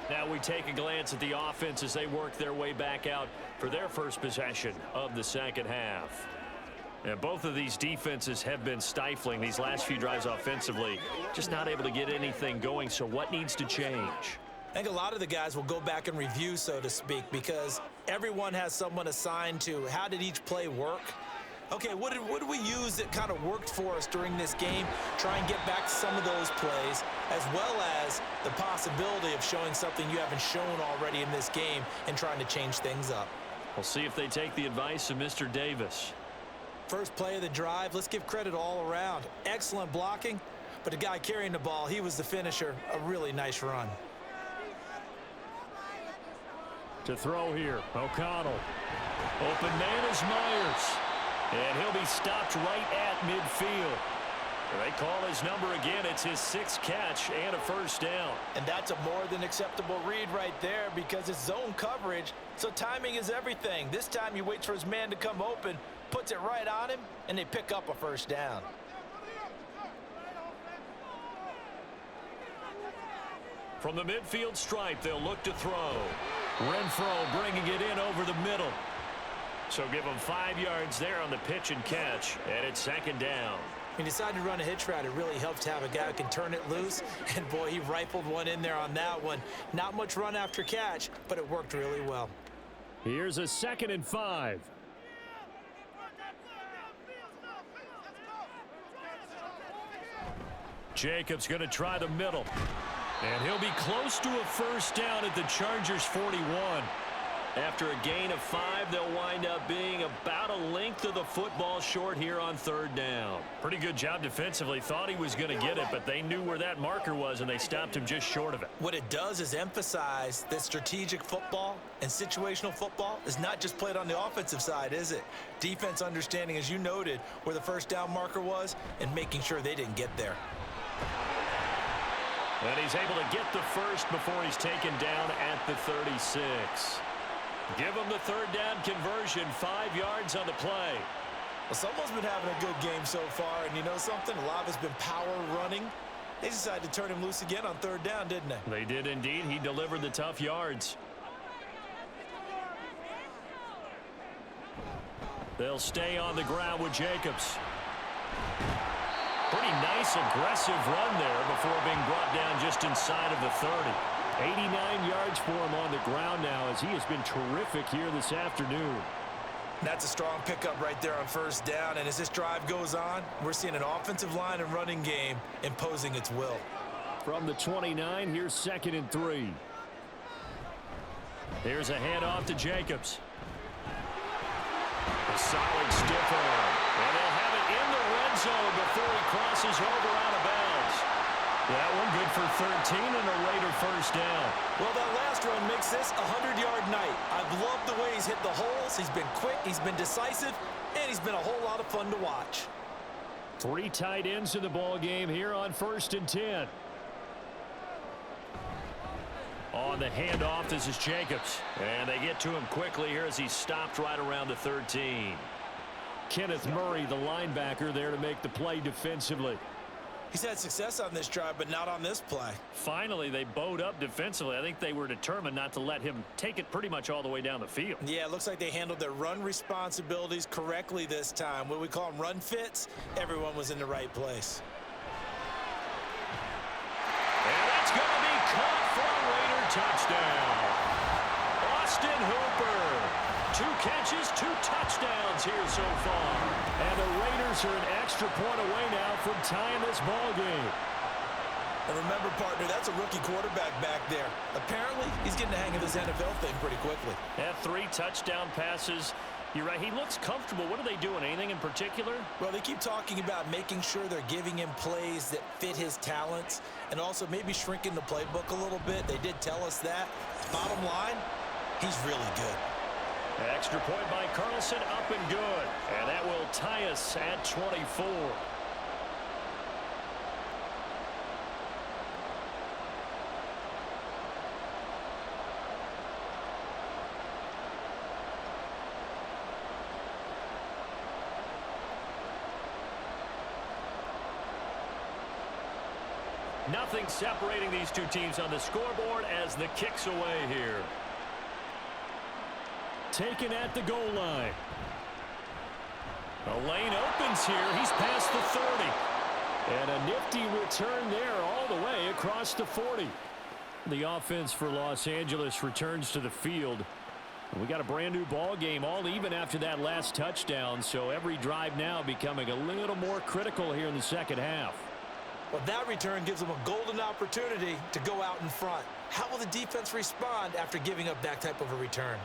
Now we take a glance at the offense as they work their way back out for their first possession of the second half. And both of these defenses have been stifling these last few drives offensively. Just not able to get anything going, so what needs to change? I think a lot of the guys will go back and review, so to speak, because everyone has someone assigned to how did each play work. Okay, what did we use that kind of worked for us during this game? Try and get back to some of those plays, as well as the possibility of showing something you haven't shown already in this game and trying to change things up. We'll see if they take the advice of Mr. Davis. First play of the drive, let's give credit all around. Excellent blocking, but the guy carrying the ball, he was the finisher. A really nice run. To throw here, O'Connell. Open man is Myers. And he'll be stopped right at midfield. They call his number again. It's his 6th catch and a first down. And that's a more than acceptable read right there because it's zone coverage, so timing is everything. This time he waits for his man to come open, puts it right on him, and they pick up a first down. From the midfield stripe, they'll look to throw. Renfro bringing it in over the middle. So give him 5 yards there on the pitch and catch, and it's 2nd down. He decided to run a hitch route. It really helps to have a guy who can turn it loose. And, boy, he rifled one in there on that one. Not much run after catch, but it worked really well. Here's a 2nd and 5. Jacobs going to try the middle. And he'll be close to a first down at the Chargers' 41. After a gain of 5, they'll wind up being about a length of the football short here on 3rd down. Pretty good job defensively. Thought he was going to get it, but they knew where that marker was, and they stopped him just short of it. What it does is emphasize that strategic football and situational football is not just played on the offensive side, is it? Defense understanding, as you noted, where the first down marker was and making sure they didn't get there. And he's able to get the first before he's taken down at the 36. Give him the 3rd down conversion, 5 yards on the play. Well, someone's been having a good game so far, and you know something? A lot of it's been power running. They decided to turn him loose again on 3rd down, didn't they? They did indeed. He delivered the tough yards. They'll stay on the ground with Jacobs. Pretty nice, aggressive run there before being brought down just inside of the 30. 89 yards for him on the ground now as he has been terrific here this afternoon. That's a strong pickup right there on 1st down, and as this drive goes on, we're seeing an offensive line and running game imposing its will. From the 29, here's 2nd and 3. Here's a handoff to Jacobs. A solid stiff arm. And they'll have it in the red zone before he crosses over out of bounds. That one good for 13 and a Raider first down. Well, that last run makes this a 100-yard night. I've loved the way he's hit the holes. He's been quick, he's been decisive, and he's been a whole lot of fun to watch. 3 tight ends in the ball game here on 1st and 10. On the handoff, this is Jacobs. And they get to him quickly here as he's stopped right around the 13. Kenneth Murray, the linebacker, there to make the play defensively. He's had success on this drive, but not on this play. Finally, they bowed up defensively. I think they were determined not to let him take it pretty much all the way down the field. Yeah, it looks like they handled their run responsibilities correctly this time. What we call them run fits, everyone was in the right place. And that's going to be caught for a Raider touchdown. Austin Hooper. 2 catches, 2 touchdowns here so far. And the Raiders are an extra point away now from tying this ball game. And remember, partner, that's a rookie quarterback back there. Apparently, he's getting the hang of this NFL thing pretty quickly. Had 3 touchdown passes. You're right, he looks comfortable. What are they doing? Anything in particular? Well, they keep talking about making sure they're giving him plays that fit his talents and also maybe shrinking the playbook a little bit. They did tell us that. Bottom line, he's really good. Extra point by Carlson, up and good. And that will tie us at 24. Nothing separating these two teams on the scoreboard as the kick's away here. Taken at the goal line. A lane opens here. He's past the 30. And a nifty return there all the way across the 40. The offense for Los Angeles returns to the field. We got a brand new ball game, all even after that last touchdown. So every drive now becoming a little more critical here in the second half. Well, that return gives them a golden opportunity to go out in front. How will the defense respond after giving up that type of a return?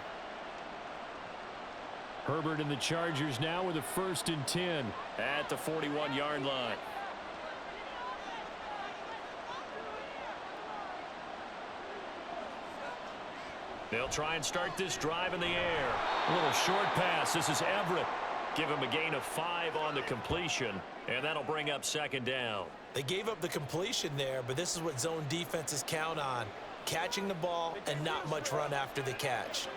Herbert and the Chargers now with a 1st and 10 at the 41-yard line. They'll try and start this drive in the air. A little short pass. This is Everett. Give him a gain of 5 on the completion, and that'll bring up second down. They gave up the completion there, but this is what zone defenses count on. Catching the ball and not much run after the catch.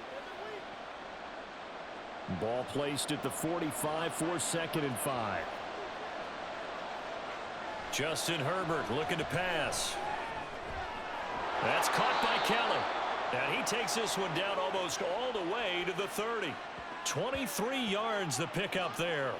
Ball placed at the 45 for 2nd and 5. Justin Herbert looking to pass. That's caught by Kelly. And he takes this one down almost all the way to the 30. 23 yards the pickup there.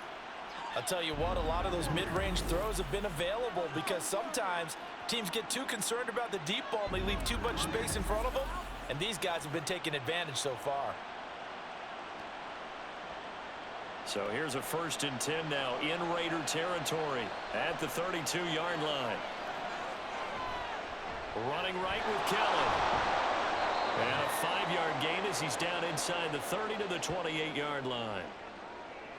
I'll tell you what, a lot of those mid-range throws have been available because sometimes teams get too concerned about the deep ball and they leave too much space in front of them, and these guys have been taking advantage so far. So here's a 1st and 10 now in Raider territory at the 32-yard line. Running right with Kelly. And a 5-yard gain as he's down inside the 30 to the 28-yard line.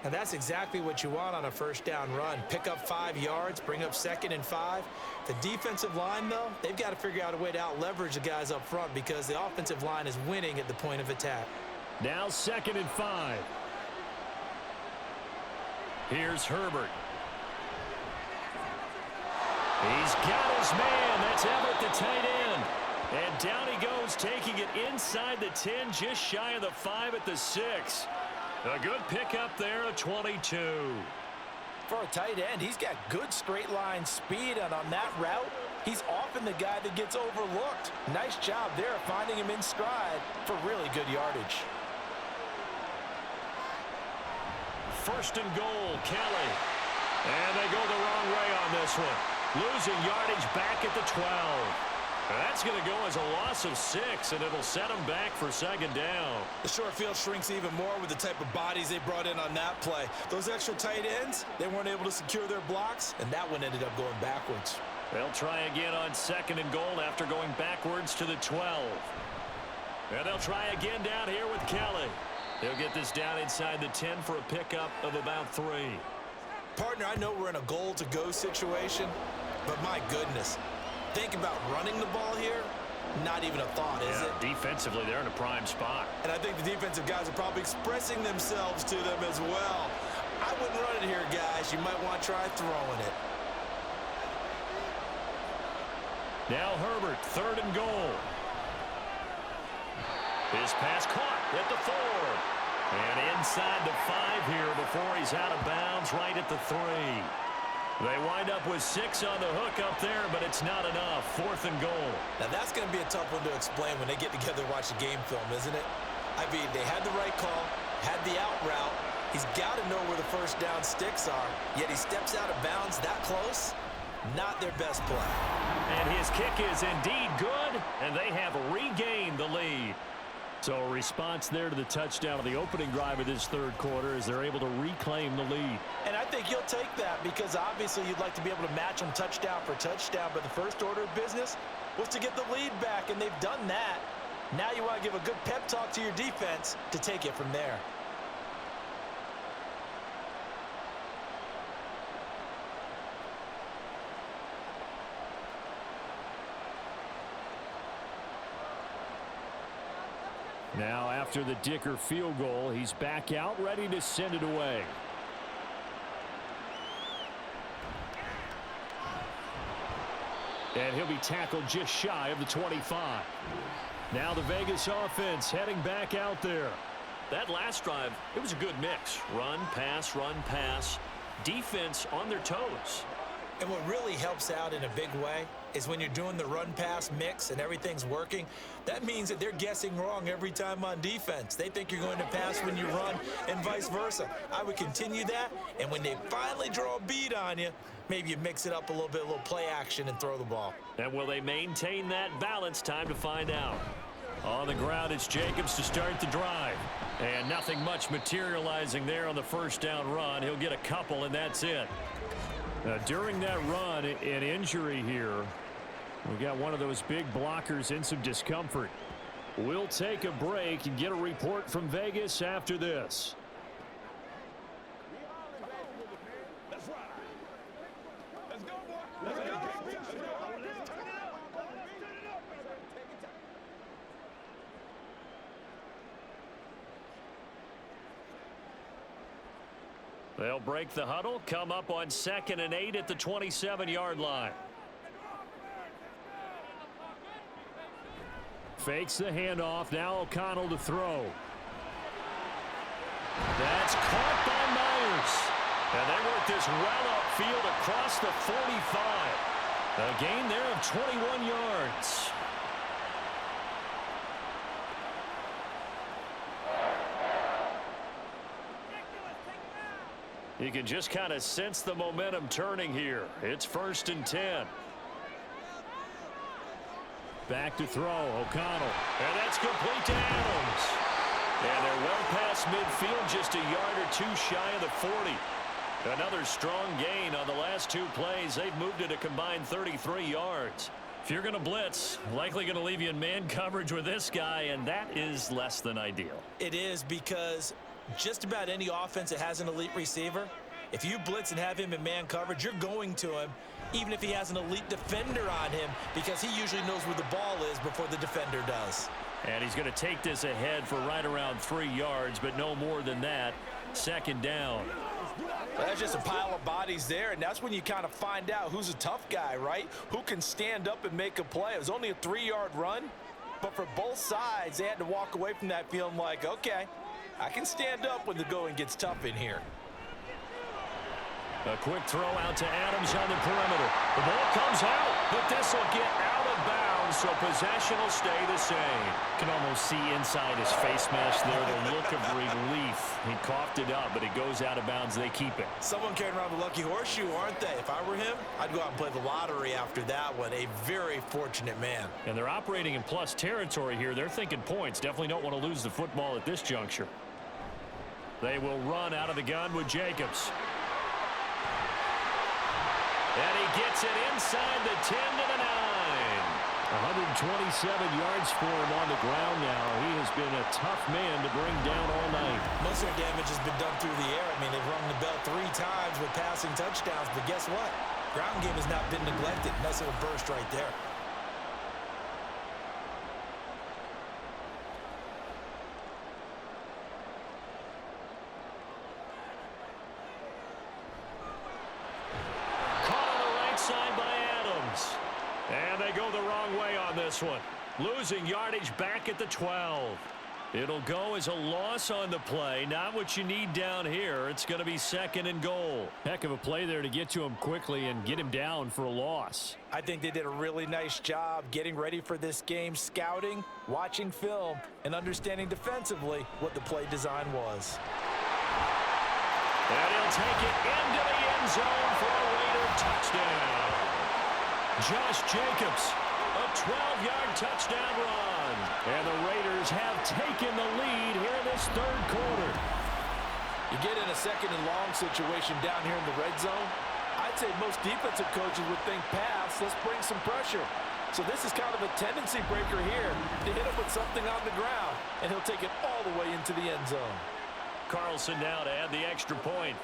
And that's exactly what you want on a first down run. Pick up 5 yards, bring up 2nd and 5. The defensive line, though, they've got to figure out a way to out-leverage the guys up front because the offensive line is winning at the point of attack. Now 2nd and 5. Here's Herbert. He's got his man. That's Everett, the tight end. And down he goes, taking it inside the 10, just shy of the 5 at the 6. A good pickup there, a 22. For a tight end, he's got good straight line speed, and on that route, he's often the guy that gets overlooked. Nice job there finding him in stride for really good yardage. 1st and goal, Kelly. And they go the wrong way on this one. Losing yardage back at the 12. That's going to go as a loss of 6, and it'll set them back for 2nd down. The short field shrinks even more with the type of bodies they brought in on that play. Those extra tight ends, they weren't able to secure their blocks, and that one ended up going backwards. They'll try again on 2nd and goal after going backwards to the 12. And they'll try again down here with Kelly. He'll get this down inside the 10 for a pickup of about 3. Partner, I know we're in a goal-to-go situation, but my goodness. Think about running the ball here. Not even a thought, is it? Defensively, they're in a prime spot. And I think the defensive guys are probably expressing themselves to them as well. I wouldn't run it here, guys. You might want to try throwing it. Now Herbert, 3rd and goal. His pass caught at the 4. And inside the 5 here before he's out of bounds right at the 3. They wind up with 6 on the hook up there, but it's not enough. 4th and goal. Now, that's going to be a tough one to explain when they get together and watch the game film, isn't it? I mean, they had the right call, had the out route. He's got to know where the first down sticks are, yet he steps out of bounds that close. Not their best play. And his kick is indeed good, and they have regained the lead. So a response there to the touchdown of the opening drive of this 3rd quarter as they're able to reclaim the lead. And I think you'll take that because obviously you'd like to be able to match them touchdown for touchdown, but the first order of business was to get the lead back, and they've done that. Now you want to give a good pep talk to your defense to take it from there. Now after the Dicker field goal, he's back out ready to send it away. And he'll be tackled just shy of the 25. Now the Vegas offense heading back out there. That last drive, it was a good mix. Run, pass, defense on their toes. And what really helps out in a big way is when you're doing the run-pass mix and everything's working, that means that they're guessing wrong every time on defense. They think you're going to pass when you run and vice versa. I would continue that, and when they finally draw a bead on you, maybe you mix it up a little bit, a little play action and throw the ball. And will they maintain that balance? Time to find out. On the ground, it's Jacobs to start the drive. And nothing much materializing there on the first down run. He'll get a couple, and that's it. Now, during that run, an injury here. We got one of those big blockers in some discomfort. We'll take a break and get a report from Vegas after this. They'll break the huddle, come up on 2nd and 8 at the 27-yard line. Fakes the handoff. Now O'Connell to throw. That's caught by Myers. And they work this well upfield across the 45. A gain there of 21 yards. You can just kind of sense the momentum turning here. It's 1st and 10. Back to throw, O'Connell. And that's complete to Adams. And they're well past midfield, just a yard or two shy of the 40. Another strong gain on the last 2 plays. They've moved it a combined 33 yards. If you're going to blitz, likely going to leave you in man coverage with this guy, and that is less than ideal. It is, because just about any offense that has an elite receiver, if you blitz and have him in man coverage, you're going to him, even if he has an elite defender on him, because he usually knows where the ball is before the defender does. And he's going to take this ahead for right around 3 yards, but no more than that. 2nd down. Well, that's just a pile of bodies there, and that's when you kind of find out who's a tough guy, right? Who can stand up and make a play. It was only a 3-yard run, but for both sides, they had to walk away from that feeling like, okay, I can stand up when the going gets tough in here. A quick throw out to Adams on the perimeter. The ball comes out, but this will get out of bounds, so possession will stay the same. Can almost see inside his face mask there the look of relief. He coughed it up, but it goes out of bounds. They keep it. Someone carrying around the lucky horseshoe, aren't they? If I were him, I'd go out and play the lottery after that one. A very fortunate man. And they're operating in plus territory here. They're thinking points. Definitely don't want to lose the football at this juncture. They will run out of the gun with Jacobs. And he gets it inside the 10 to the 9. 127 yards for him on the ground now. He has been a tough man to bring down all night. Most of their damage has been done through the air. I mean, they've rung the bell 3 times with passing touchdowns, but guess what? Ground game has not been neglected. Nice little burst right there. And they go the wrong way on this one. Losing yardage back at the 12. It'll go as a loss on the play. Not what you need down here. It's going to be 2nd and goal. Heck of a play there to get to him quickly and get him down for a loss. I think they did a really nice job getting ready for this game, scouting, watching film, and understanding defensively what the play design was. And he'll take it into the end zone for a Raider touchdown. Josh Jacobs, a 12-yard touchdown run. And the Raiders have taken the lead here in this 3rd quarter. You get in a 2nd and long situation down here in the red zone, I'd say most defensive coaches would think pass, let's bring some pressure. So this is kind of a tendency breaker here to hit him with something on the ground, and he'll take it all the way into the end zone. Carlson now to add the extra point.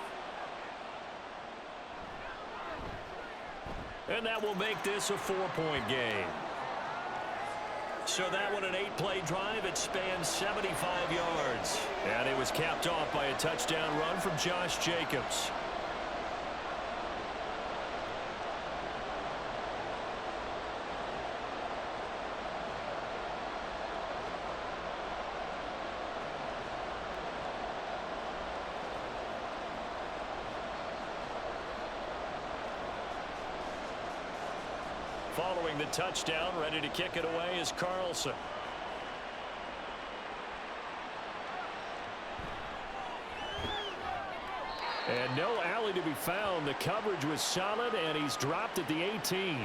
And that will make this a 4-point game. So that one, an 8-play drive. It spans 75 yards. And it was capped off by a touchdown run from Josh Jacobs. Following the touchdown, ready to kick it away is Carlson. And no alley to be found. The coverage was solid, and he's dropped at the 18.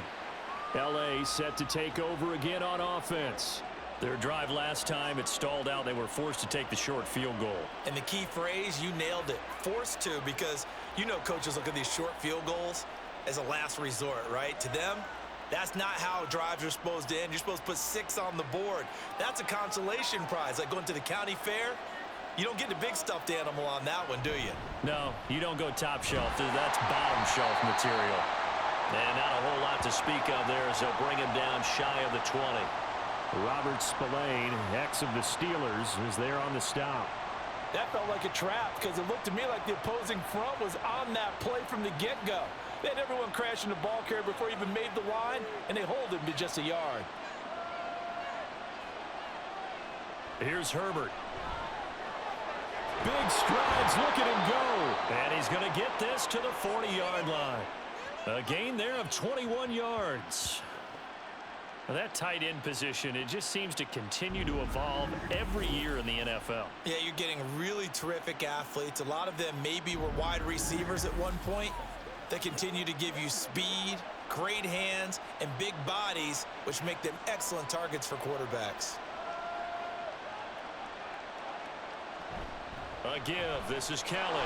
L.A. set to take over again on offense. Their drive last time, it stalled out. They were forced to take the short field goal. And the key phrase, you nailed it, forced to, because you know coaches look at these short field goals as a last resort, right? To them, that's not how drives are supposed to end. You're supposed to put 6 on the board. That's a consolation prize. Like going to the county fair, you don't get the big stuffed animal on that one, do you? No, you don't go top shelf. That's bottom shelf material. And not a whole lot to speak of there as they'll bring him down shy of the 20. Robert Spillane, ex of the Steelers, is there on the stop. That felt like a trap because it looked to me like the opposing front was on that play from the get-go. They had everyone crashing the ball carrier before he even made the line, and they hold him to just a yard. Here's Herbert. Big strides, look at him go. And he's going to get this to the 40-yard line. A gain there of 21 yards. Now that tight end position, it just seems to continue to evolve every year in the NFL. Yeah, you're getting really terrific athletes. A lot of them maybe were wide receivers at one point. They continue to give you speed, great hands, and big bodies, which make them excellent targets for quarterbacks. A give. This is Kelly.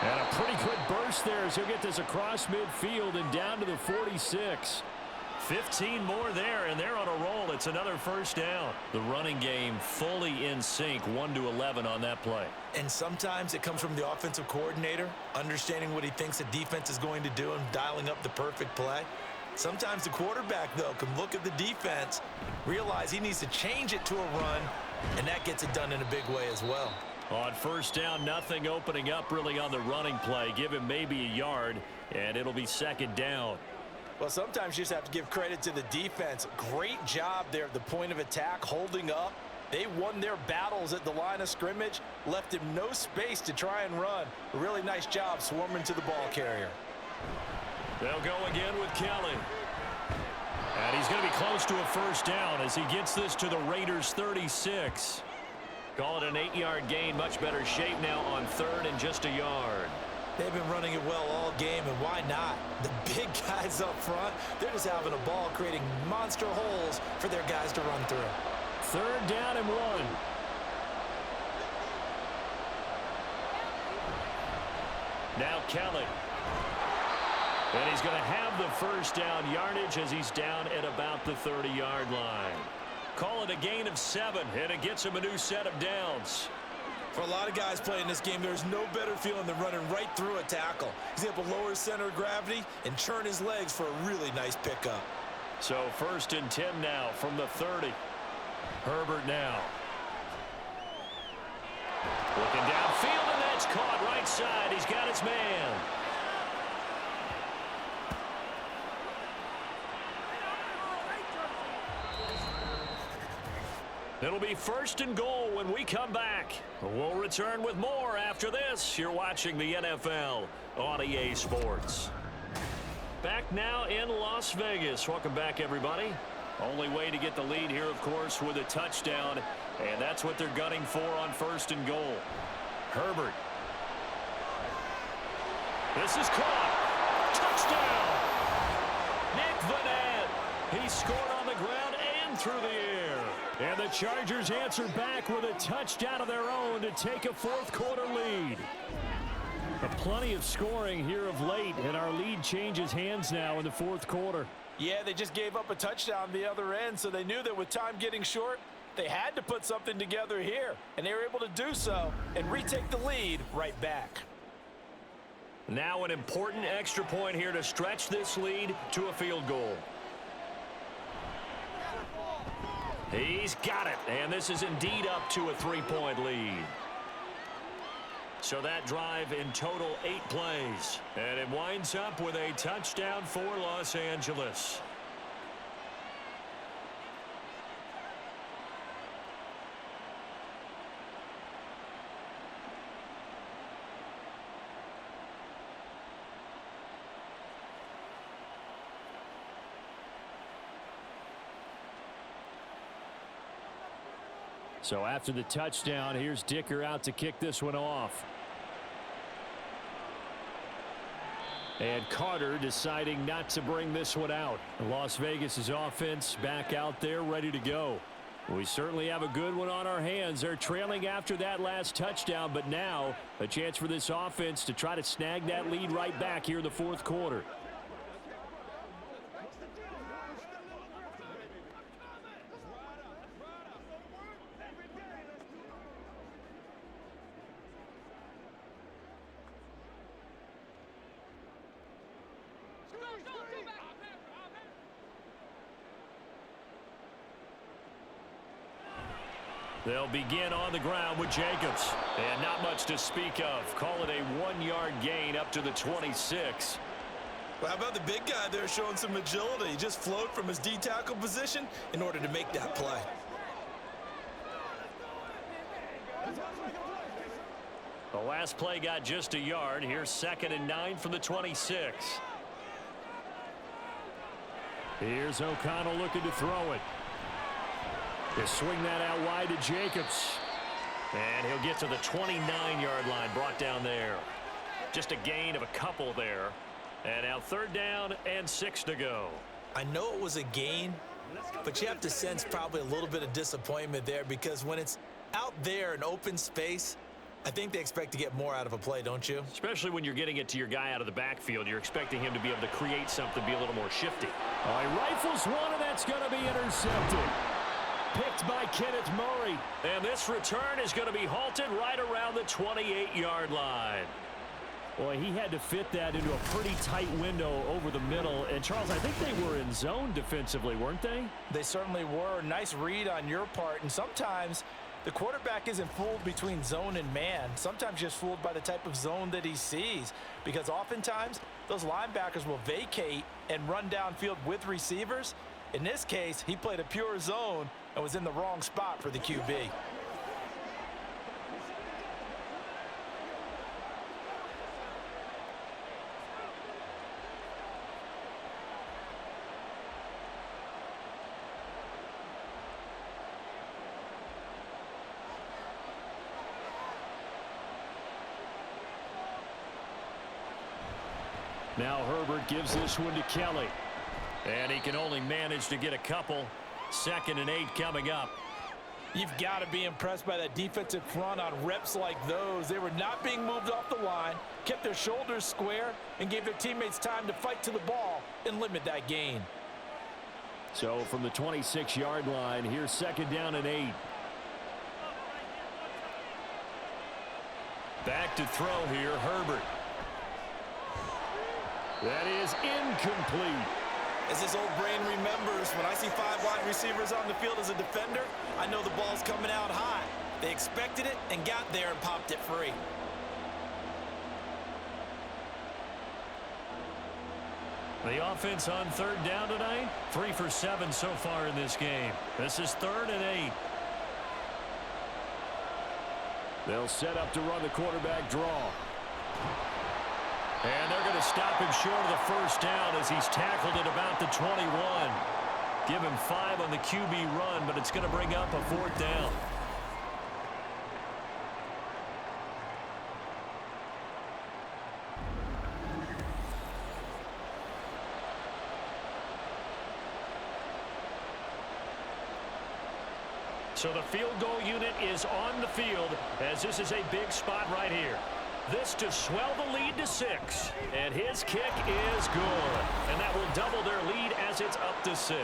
And a pretty good burst there as he'll get this across midfield and down to the 46. 15 more there, and they're on a roll. It's another first down. The running game fully in sync, 1-11 on that play. And sometimes it comes from the offensive coordinator, understanding what he thinks the defense is going to do and dialing up the perfect play. Sometimes the quarterback, though, can look at the defense, realize he needs to change it to a run, and that gets it done in a big way as well. On first down, nothing opening up really on the running play. Give him maybe a yard, and it'll be second down. Well, sometimes you just have to give credit to the defense. Great job there at the point of attack, holding up. They won their battles at the line of scrimmage, left him no space to try and run. A really nice job swarming to the ball carrier. They'll go again with Kelly. And he's going to be close to a first down as he gets this to the Raiders' 36. Call it an 8-yard gain. Much better shape now on third and just a yard. They've been running it well all game, and why not? The big guys up front, they're just having a ball, creating monster holes for their guys to run through. Third down and 1. Now Kelly. And he's going to have the first down yardage as he's down at about the 30-yard line. Call it a gain of 7, and it gets him a new set of downs. For a lot of guys playing this game, there's no better feeling than running right through a tackle. He's able to lower his center of gravity and churn his legs for a really nice pickup. So first and 10 now from the 30. Herbert now. Looking downfield, and that's caught right side. He's got his man. It'll be first and goal when we come back. We'll return with more after this. You're watching the NFL on EA Sports. Back now in Las Vegas. Welcome back, everybody. Only way to get the lead here, of course, with a touchdown, and that's what they're gunning for on first and goal. Herbert. This is caught. Touchdown! Nick Vanette. He scored on the ground and through the air. And the Chargers answer back with a touchdown of their own to take a fourth-quarter lead. Plenty of scoring here of late, and our lead changes hands now in the fourth quarter. Yeah, they just gave up a touchdown the other end, so they knew that with time getting short, they had to put something together here. And they were able to do so and retake the lead right back. Now an important extra point here to stretch this lead to a field goal. He's got it, and this is indeed up to a 3-point lead. So that drive in total 8 plays, and it winds up with a touchdown for Los Angeles. So after the touchdown, here's Dicker out to kick this one off. And Carter deciding not to bring this one out. Las Vegas' offense back out there ready to go. We certainly have a good one on our hands. They're trailing after that last touchdown, but now a chance for this offense to try to snag that lead right back here in the fourth quarter. They'll begin on the ground with Jacobs. And not much to speak of. Call it a 1-yard gain up to the 26. Well, how about the big guy there showing some agility? He just flowed from his D-tackle position in order to make that play. The last play got just a yard. Here's 2nd and 9 from the 26. Here's O'Connell looking to throw it. He'll swing that out wide to Jacobs. And he'll get to the 29-yard line, brought down there. Just a gain of a couple there. And now 3rd down and 6 to go. I know it was a gain, but you have to sense probably a little bit of disappointment there because when it's out there in open space, I think they expect to get more out of a play, don't you? Especially when you're getting it to your guy out of the backfield. You're expecting him to be able to create something, be a little more shifty. All right, rifles one, and that's going to be intercepted. Picked by Kenneth Murray. And this return is going to be halted right around the 28-yard line. Boy, he had to fit that into a pretty tight window over the middle. And, Charles, I think they were in zone defensively, weren't they? They certainly were. Nice read on your part. And sometimes the quarterback isn't fooled between zone and man. Sometimes just fooled by the type of zone that he sees. Because oftentimes, those linebackers will vacate and run downfield with receivers. In this case, he played a pure zone and was in the wrong spot for the QB. Now Herbert gives this one to Kelly. And he can only manage to get a couple. 2nd and 8 coming up. You've got to be impressed by that defensive front on reps like those. They were not being moved off the line, kept their shoulders square, and gave their teammates time to fight to the ball and limit that gain. So from the 26-yard line, here's 2nd down and 8. Back to throw here, Herbert. That is incomplete. As his old brain remembers, when I see 5 wide receivers on the field as a defender, I know the ball's coming out high. They expected it and got there and popped it free. The offense on 3rd down tonight, 3 for 7 so far in this game. This is 3rd and 8. They'll set up to run the quarterback draw. And they're going to stop him short of the 1st down as he's tackled at about the 21. Give him 5 on the QB run, but it's going to bring up a 4th down. So the field goal unit is on the field as this is a big spot right here. This to swell the lead to 6. And his kick is good. And that will double their lead as it's up to 6.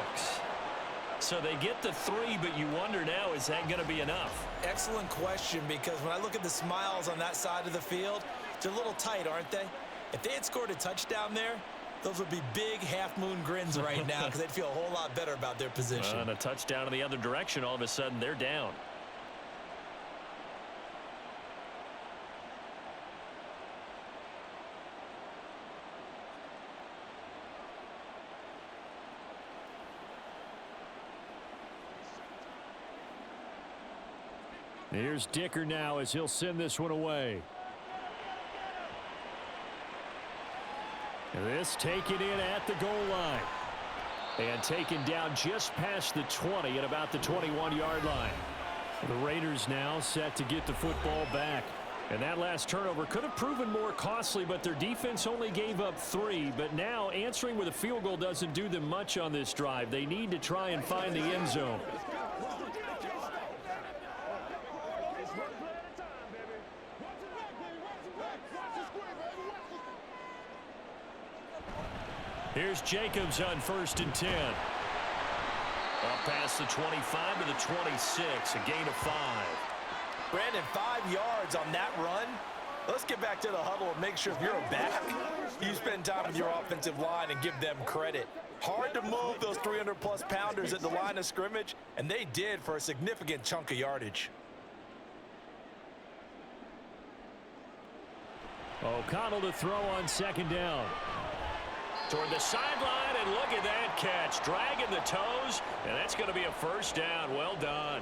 So they get the 3, but you wonder now, is that going to be enough? Excellent question, because when I look at the smiles on that side of the field, they're a little tight, aren't they? If they had scored a touchdown there, those would be big half-moon grins right now because they'd feel a whole lot better about their position. And a touchdown in the other direction, all of a sudden they're down. Here's Dicker now as he'll send this one away. This taken in at the goal line. And taken down just past the 20 at about the 21-yard line. The Raiders now set to get the football back. And that last turnover could have proven more costly, but their defense only gave up 3. But now answering with a field goal doesn't do them much on this drive. They need to try and find the end zone. Here's Jacobs on 1st and 10. Up past the 25 to the 26, a gain of 5. Brandon, 5 yards on that run. Let's get back to the huddle and make sure if you're a back, you spend time with your offensive line and give them credit. Hard to move those 300-plus pounders at the line of scrimmage, and they did for a significant chunk of yardage. O'Connell to throw on second down. Toward the sideline, and look at that catch. Dragging the toes, and that's going to be a first down. Well done.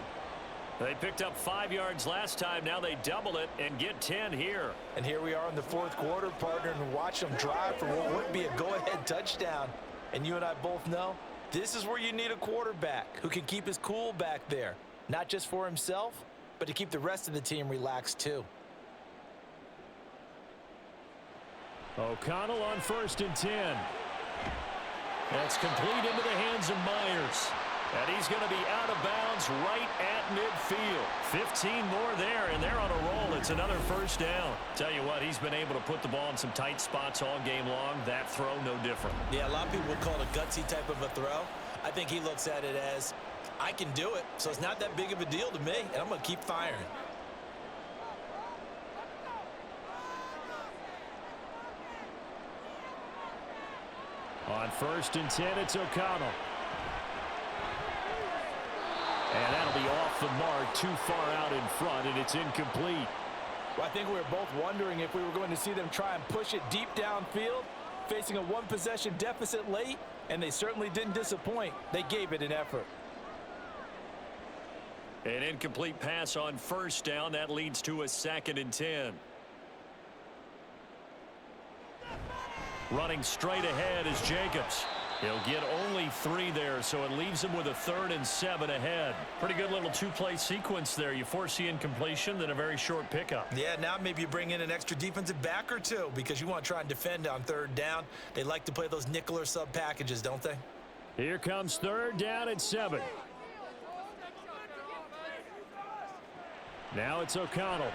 They picked up 5 yards last time. Now they double it and get 10 here. And here we are in the fourth quarter, partner, and watch them drive for what would be a go-ahead touchdown. And you and I both know this is where you need a quarterback who can keep his cool back there, not just for himself, but to keep the rest of the team relaxed too. O'Connell on 1st and 10. That's complete into the hands of Myers. And he's going to be out of bounds right at midfield. 15 more there, and they're on a roll. It's another first down. Tell you what, he's been able to put the ball in some tight spots all game long. That throw, no different. Yeah, a lot of people would call it a gutsy type of a throw. I think he looks at it as, I can do it, so it's not that big of a deal to me, and I'm going to keep firing. On 1st and 10, it's O'Connell. And that'll be off the mark, too far out in front, and it's incomplete. Well, I think we were both wondering if we were going to see them try and push it deep downfield, facing a one-possession deficit late, and they certainly didn't disappoint. They gave it an effort. An incomplete pass on 1st down. That leads to a 2nd and 10. Running straight ahead is Jacobs. He'll get only 3 there, so it leaves him with a 3rd and 7 ahead. Pretty good little 2-play sequence there. You force the incompletion, then a very short pickup. Yeah, now maybe you bring in an extra defensive back or two because you want to try and defend on 3rd down. They like to play those nickel or sub packages, don't they? Here comes 3rd down at 7. Now it's O'Connell.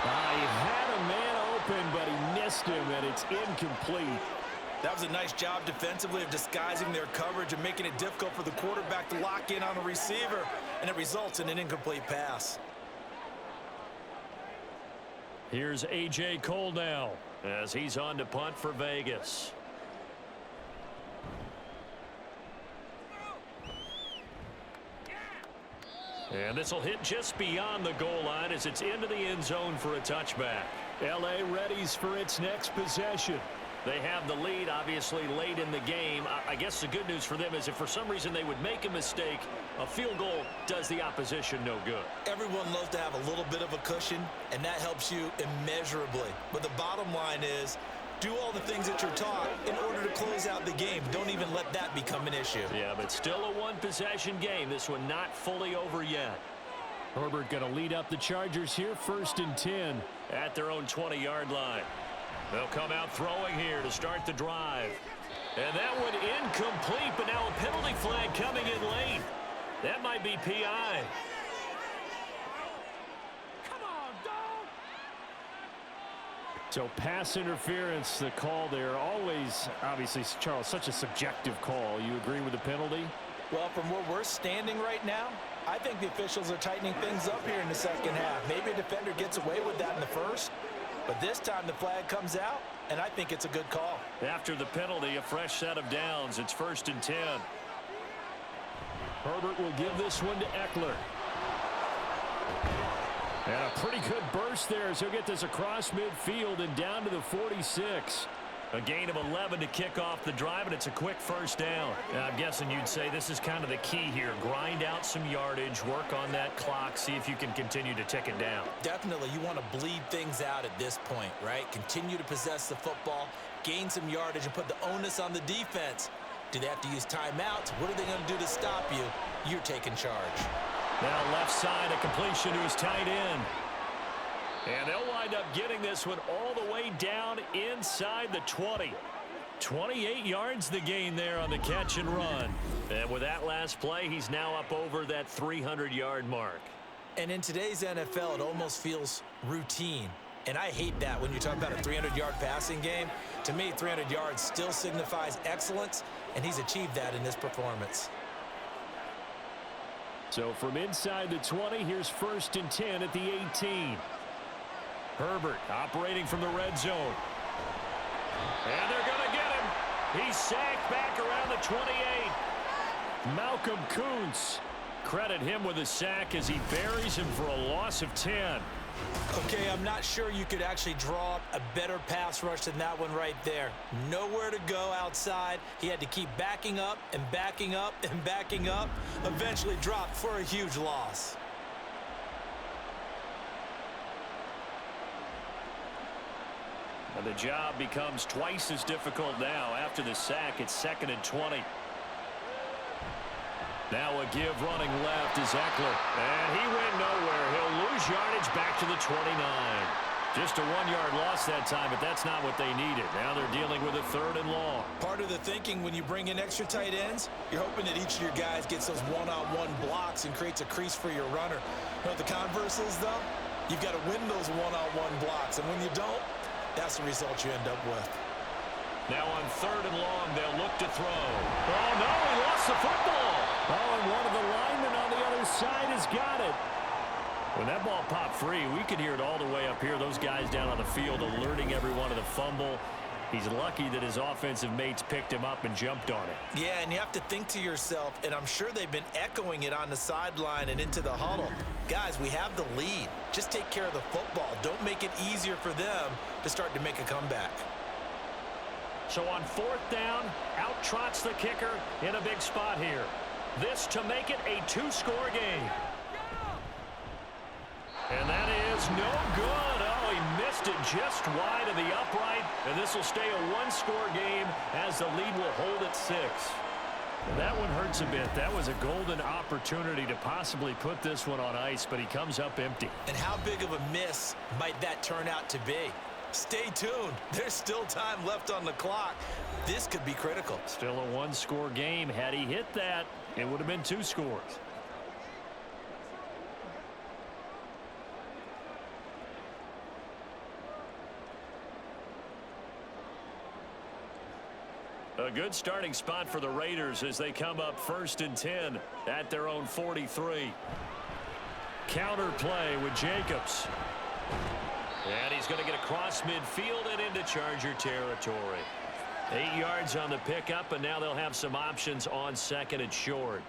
He had a man open, but he missed him, and it's incomplete. That was a nice job defensively of disguising their coverage and making it difficult for the quarterback to lock in on a receiver, and it results in an incomplete pass. Here's A.J. Cole now as he's on to punt for Vegas. And this will hit just beyond the goal line as it's into the end zone for a touchback. L.A. readies for its next possession. They have the lead, obviously, late in the game. I guess the good news for them is if for some reason they would make a mistake, a field goal does the opposition no good. Everyone loves to have a little bit of a cushion, and that helps you immeasurably. But the bottom line is, do all the things that you're taught in order to close out the game. Don't even let that become an issue. Yeah, but still a one-possession game. This one not fully over yet. Herbert going to lead up the Chargers here, 1st and 10 at their own 20-yard line. They'll come out throwing here to start the drive. And that one incomplete, but now a penalty flag coming in late. That might be PI. Come on, dog! So pass interference, the call there. Always, obviously, Charles, such a subjective call. You agree with the penalty? Well, from where we're standing right now, I think the officials are tightening things up here in the second half. Maybe a defender gets away with that in the first, but this time the flag comes out, and I think it's a good call. After the penalty, a fresh set of downs. It's 1st and 10. Herbert will give this one to Eckler. And a pretty good burst there as he'll get this across midfield and down to the 46. A gain of 11 to kick off the drive, and it's a quick first down. And I'm guessing you'd say this is kind of the key here. Grind out some yardage, work on that clock, see if you can continue to tick it down. Definitely, you want to bleed things out at this point, right? Continue to possess the football, gain some yardage, and put the onus on the defense. Do they have to use timeouts? What are they going to do to stop you? You're taking charge. Now left side, a completion to his tight end. And they'll wind up getting this one all the way down inside the 20. 28 yards the gain there on the catch and run. And with that last play, he's now up over that 300-yard mark. And in today's NFL, it almost feels routine. And I hate that when you talk about a 300-yard passing game. To me, 300 yards still signifies excellence, and he's achieved that in this performance. So from inside the 20, here's 1st and 10 at the 18. Herbert operating from the red zone. And they're going to get him. He's sacked back around the 28. Malcolm Kuntz. Credit him with a sack as he buries him for a loss of 10. Okay, I'm not sure you could actually draw up a better pass rush than that one right there. Nowhere to go outside. He had to keep backing up and backing up and backing up. Eventually dropped for a huge loss. And the job becomes twice as difficult now. After the sack, it's 2nd and 20. Now a give running left is Eckler. And he went nowhere. He'll lose yardage back to the 29. Just a 1-yard loss that time, but that's not what they needed. Now they're dealing with a 3rd and long. Part of the thinking when you bring in extra tight ends, you're hoping that each of your guys gets those one-on-one blocks and creates a crease for your runner. You know what the converse is, though? You've got to win those one-on-one blocks, and when you don't, that's the result you end up with. Now on 3rd and long, they'll look to throw. Oh, no, he lost the football. Oh, and one of the linemen on the other side has got it. When that ball popped free, we could hear it all the way up here. Those guys down on the field alerting everyone of the fumble. He's lucky that his offensive mates picked him up and jumped on it. Yeah, and you have to think to yourself, and I'm sure they've been echoing it on the sideline and into the huddle. Guys, we have the lead. Just take care of the football. Don't make it easier for them to start to make a comeback. So on 4th down, out trots the kicker in a big spot here. This to make it a 2-score game. And that is no good. Oh, he missed it just wide of the upright. And this will stay a 1-score game as the lead will hold at 6. That one hurts a bit. That was a golden opportunity to possibly put this one on ice, but he comes up empty. And how big of a miss might that turn out to be? Stay tuned. There's still time left on the clock. This could be critical. Still a 1-score game. Had he hit that, it would have been 2 scores. A good starting spot for the Raiders as they come up 1st and 10 at their own 43. Counter play with Jacobs. And he's going to get across midfield and into Charger territory. 8 yards on the pickup, and now they'll have some options on 2nd and short.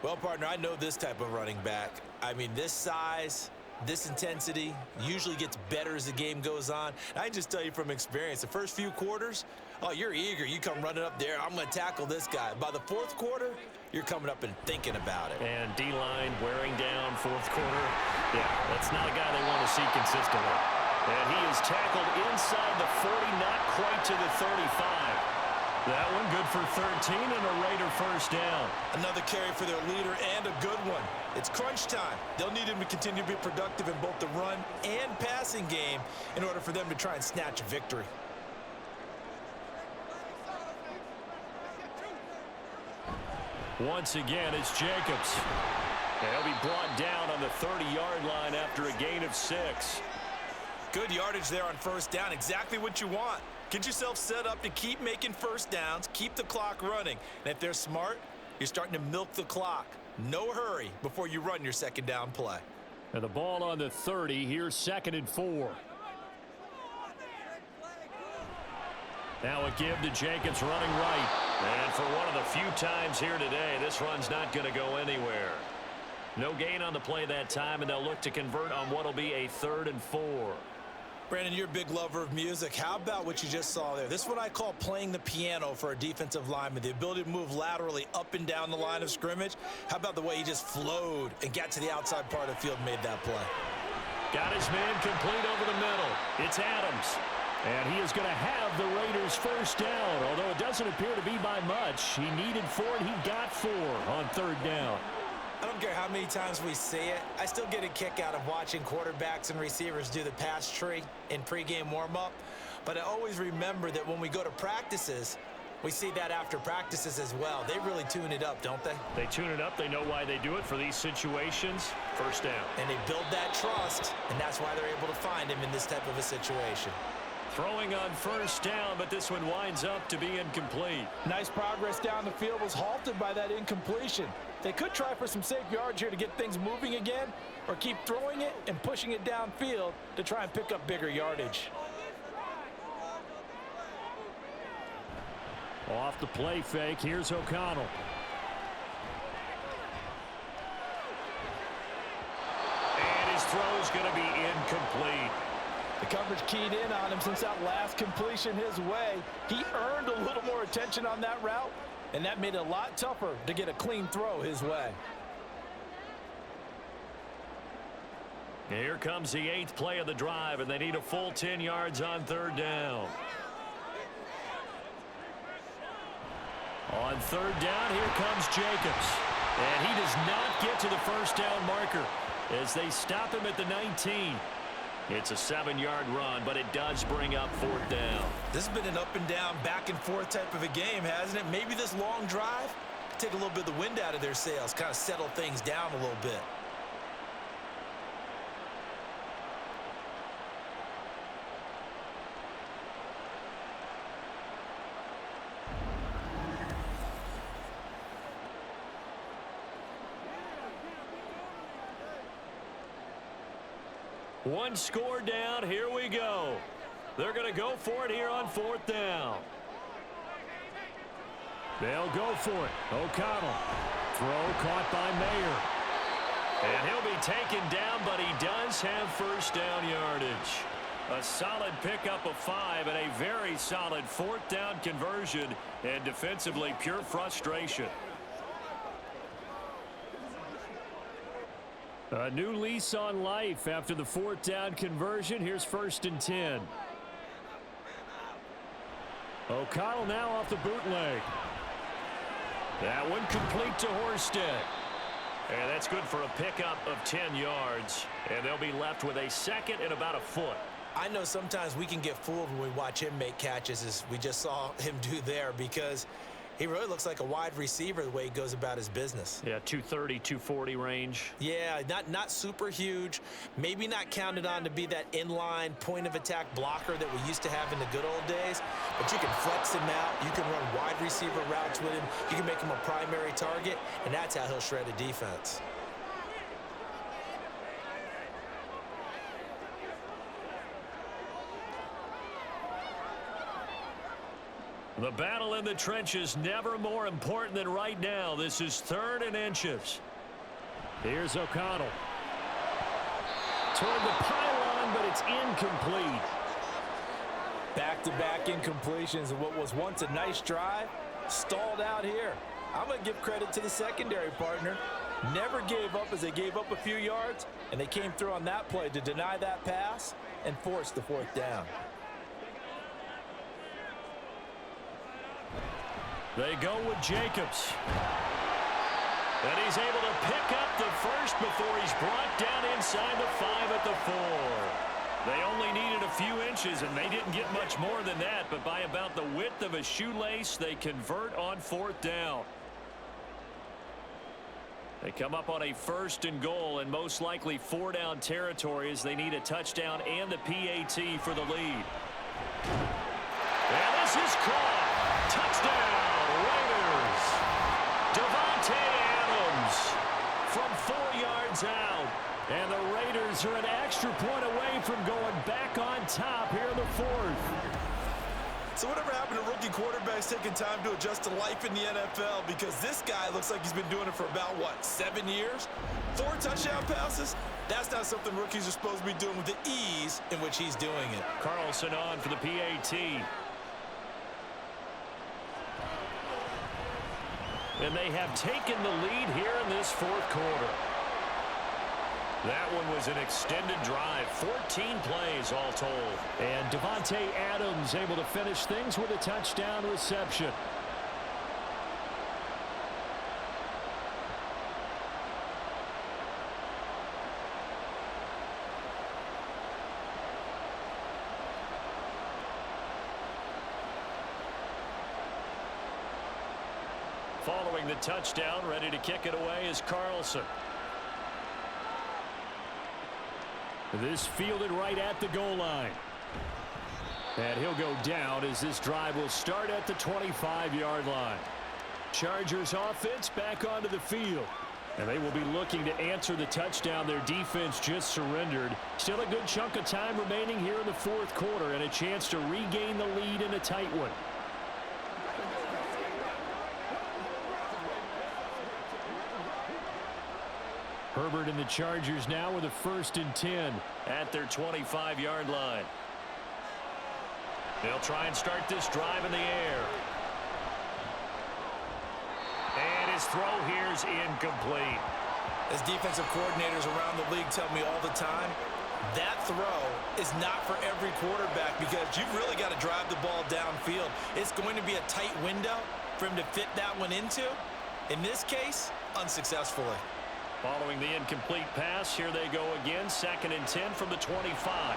Well, partner, I know this type of running back. I mean, this size, this intensity usually gets better as the game goes on. And I just tell you from experience, the first few quarters, oh, you're eager. You come running up there. I'm going to tackle this guy. By the 4th quarter, you're coming up and thinking about it. And D-line wearing down 4th quarter. Yeah, that's not a guy they want to see consistently. And he is tackled inside the 40, not quite to the 35. That one good for 13 and a Raider 1st down. Another carry for their leader and a good one. It's crunch time. They'll need him to continue to be productive in both the run and passing game in order for them to try and snatch a victory. Once again, it's Jacobs. And he'll be brought down on the 30-yard line after a gain of 6. Good yardage there on 1st down. Exactly what you want. Get yourself set up to keep making 1st downs, keep the clock running. And if they're smart, you're starting to milk the clock. No hurry before you run your 2nd down play. And the ball on the 30. Here's 2nd and 4. Now a give to Jacobs running right. And for one of the few times here today, this run's not going to go anywhere. No gain on the play that time, and they'll look to convert on what will be a 3rd and 4. Brandon, you're a big lover of music. How about what you just saw there? This is what I call playing the piano for a defensive lineman, the ability to move laterally up and down the line of scrimmage. How about the way he just flowed and got to the outside part of the field and made that play? Got his man complete over the middle. It's Adams. And he is going to have the Raiders 1st down, although it doesn't appear to be by much. He needed 4, and he got 4 on 3rd down. I don't care how many times we see it. I still get a kick out of watching quarterbacks and receivers do the pass tree in pregame warm-up. But I always remember that when we go to practices, we see that after practices as well. They really tune it up, don't they? They tune it up. They know why they do it for these situations. 1st down. And they build that trust, and that's why they're able to find him in this type of a situation. Throwing on first down, but this one winds up to be incomplete. Nice progress down the field was halted by that incompletion. They could try for some safe yards here to get things moving again, or keep throwing it and pushing it downfield to try and pick up bigger yardage. Off the play fake, here's O'Connell. And his throw's going to be incomplete. The coverage keyed in on him since that last completion his way. He earned a little more attention on that route, and that made it a lot tougher to get a clean throw his way. Here comes the 8th play of the drive, and they need a full 10 yards on third down. On third down, here comes Jacobs. And he does not get to the first down marker as they stop him at the 19. It's a 7-yard run, but it does bring up fourth down. This has been an up and down, back and forth type of a game, hasn't it? Maybe this long drive could take a little bit of the wind out of their sails, kind of settle things down a little bit. One score down. Here we go. They're going to go for it here on fourth down. They'll go for it. O'Connell. Throw caught by Mayer. And he'll be taken down, but he does have first down yardage. A solid pickup of 5 and a very solid fourth down conversion, and defensively pure frustration. A new lease on life after the fourth down conversion. Here's 1st and 10. O'Connell now off the bootleg. That one complete to Horsted. And that's good for a pickup of 10 yards. And they'll be left with a second and about a foot. I know sometimes we can get fooled when we watch him make catches, as we just saw him do there, because he really looks like a wide receiver the way he goes about his business. Yeah, 230, 240 range. Yeah, not super huge. Maybe not counted on to be that inline point-of-attack blocker that we used to have in the good old days. But you can flex him out. You can run wide receiver routes with him. You can make him a primary target, and that's how he'll shred a defense. The battle in the trenches never more important than right now. This is 3rd and inches. Here's O'Connell. Toward the pylon, but it's incomplete. Back-to-back incompletions of what was once a nice drive, stalled out here. I'm going to give credit to the secondary partner. Never gave up as they gave up a few yards, and they came through on that play to deny that pass and force the fourth down. They go with Jacobs. And he's able to pick up the first before he's brought down inside the 5 at the 4. They only needed a few inches, and they didn't get much more than that. But by about the width of a shoelace, they convert on fourth down. They come up on a 1st and goal, and most likely 4-down territory as they need a touchdown and the PAT for the lead. And this is caught. Touchdown, Raiders. Davante Adams from 4 yards out. And the Raiders are an extra point away from going back on top here in the 4th. So whatever happened to rookie quarterbacks taking time to adjust to life in the NFL? Because this guy looks like he's been doing it for about, 7 years? 4 touchdown passes? That's not something rookies are supposed to be doing with the ease in which he's doing it. Carlson on for the PAT. And they have taken the lead here in this 4th quarter. That one was an extended drive, 14 plays all told. And Davante Adams able to finish things with a touchdown reception. Following the touchdown, ready to kick it away is Carlson. This fielded right at the goal line. And he'll go down as this drive will start at the 25-yard line. Chargers offense back onto the field. And they will be looking to answer the touchdown their defense just surrendered. Still a good chunk of time remaining here in the fourth quarter and a chance to regain the lead in a tight one. Herbert and the Chargers now with a 1st and 10 at their 25-yard line. They'll try and start this drive in the air. And his throw here is incomplete. As defensive coordinators around the league tell me all the time, that throw is not for every quarterback because you've really got to drive the ball downfield. It's going to be a tight window for him to fit that one into. In this case, unsuccessfully. Following the incomplete pass, here they go again. 2nd and 10 from the 25.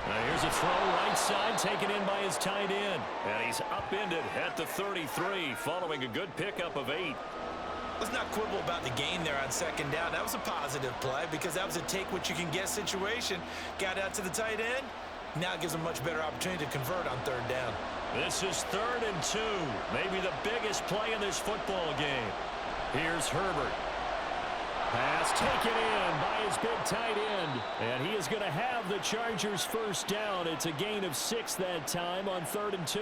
Now here's a throw right side taken in by his tight end. And he's upended at the 33 following a good pickup of 8. Let's not quibble about the gain there on 2nd down. That was a positive play because that was a take-what-you-can-get situation. Got out to the tight end. Now it gives him a much better opportunity to convert on 3rd down. This is 3rd and 2. Maybe the biggest play in this football game. Here's Herbert. Pass taken in by his big tight end. And he is going to have the Chargers 1st down. It's a gain of 6 that time on 3rd and 2.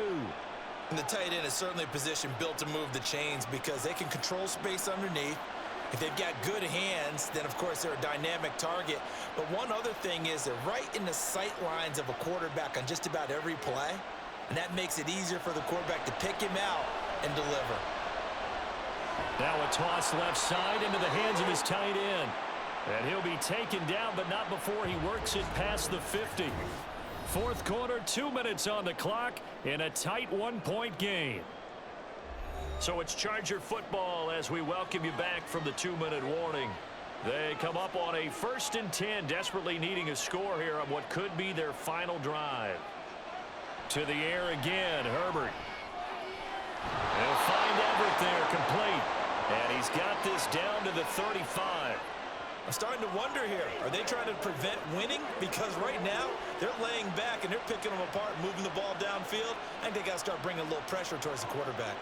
And the tight end is certainly a position built to move the chains because they can control space underneath. If they've got good hands, then, of course, they're a dynamic target. But one other thing is they're right in the sight lines of a quarterback on just about every play. And that makes it easier for the quarterback to pick him out and deliver. Now a toss left side into the hands of his tight end. And he'll be taken down, but not before he works it past the 50. Fourth quarter, 2 minutes on the clock in a tight 1-point game. So it's Charger football as we welcome you back from the 2-minute warning. They come up on a 1st and 10, desperately needing a score here on what could be their final drive. To the air again, Herbert. They'll find Everett there, complete. And he's got this down to the 35. I'm starting to wonder here, are they trying to prevent winning? Because right now, they're laying back and they're picking them apart, moving the ball downfield. I think they got to start bringing a little pressure towards the quarterback.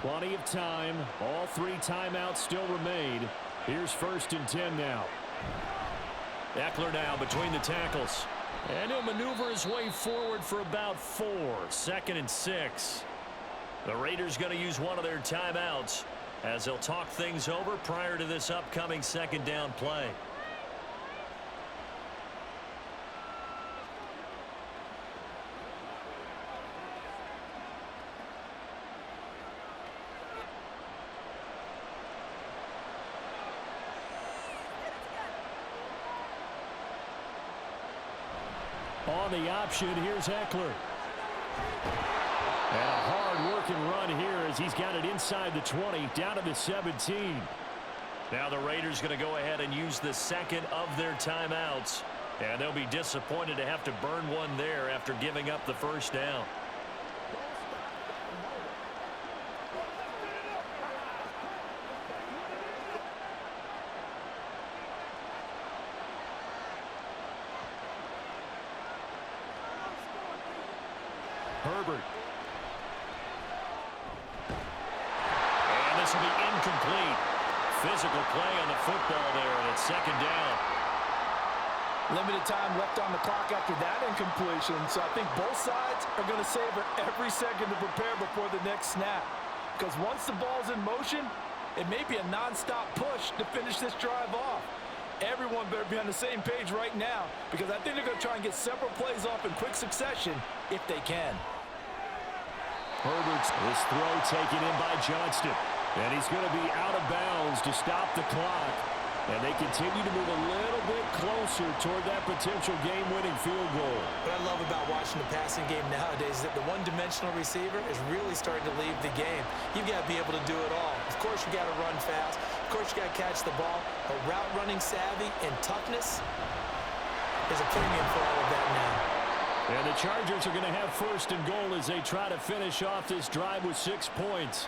Plenty of time. All 3 timeouts still remain. Here's 1st and 10 now. Eckler now between the tackles. And he'll maneuver his way forward for about 4. 2nd and 6. The Raiders going to use one of their timeouts as they'll talk things over prior to this upcoming 2nd down play. On the option, here's Eckler. And a hard-working run here as he's got it inside the 20, down to the 17. Now the Raiders going to go ahead and use the 2nd of their timeouts. And they'll be disappointed to have to burn one there after giving up the 1st down. Herbert. And this will be incomplete. Physical play on the football there, and it's 2nd down. Limited time left on the clock after that incompletion, so I think both sides are going to savor every second to prepare before the next snap. Because once the ball's in motion, it may be a nonstop push to finish this drive off. Everyone better be on the same page right now because I think they're going to try and get several plays off in quick succession if they can. Herbert's this throw taken in by Johnston. And he's going to be out of bounds to stop the clock. And they continue to move a little bit closer toward that potential game-winning field goal. What I love about watching the passing game nowadays is that the one-dimensional receiver is really starting to leave the game. You've got to be able to do it all. Of course, you got to run fast. Of course, you got to catch the ball. But route running savvy and toughness is a premium for all of that now. And the Chargers are going to have 1st and goal as they try to finish off this drive with 6 points.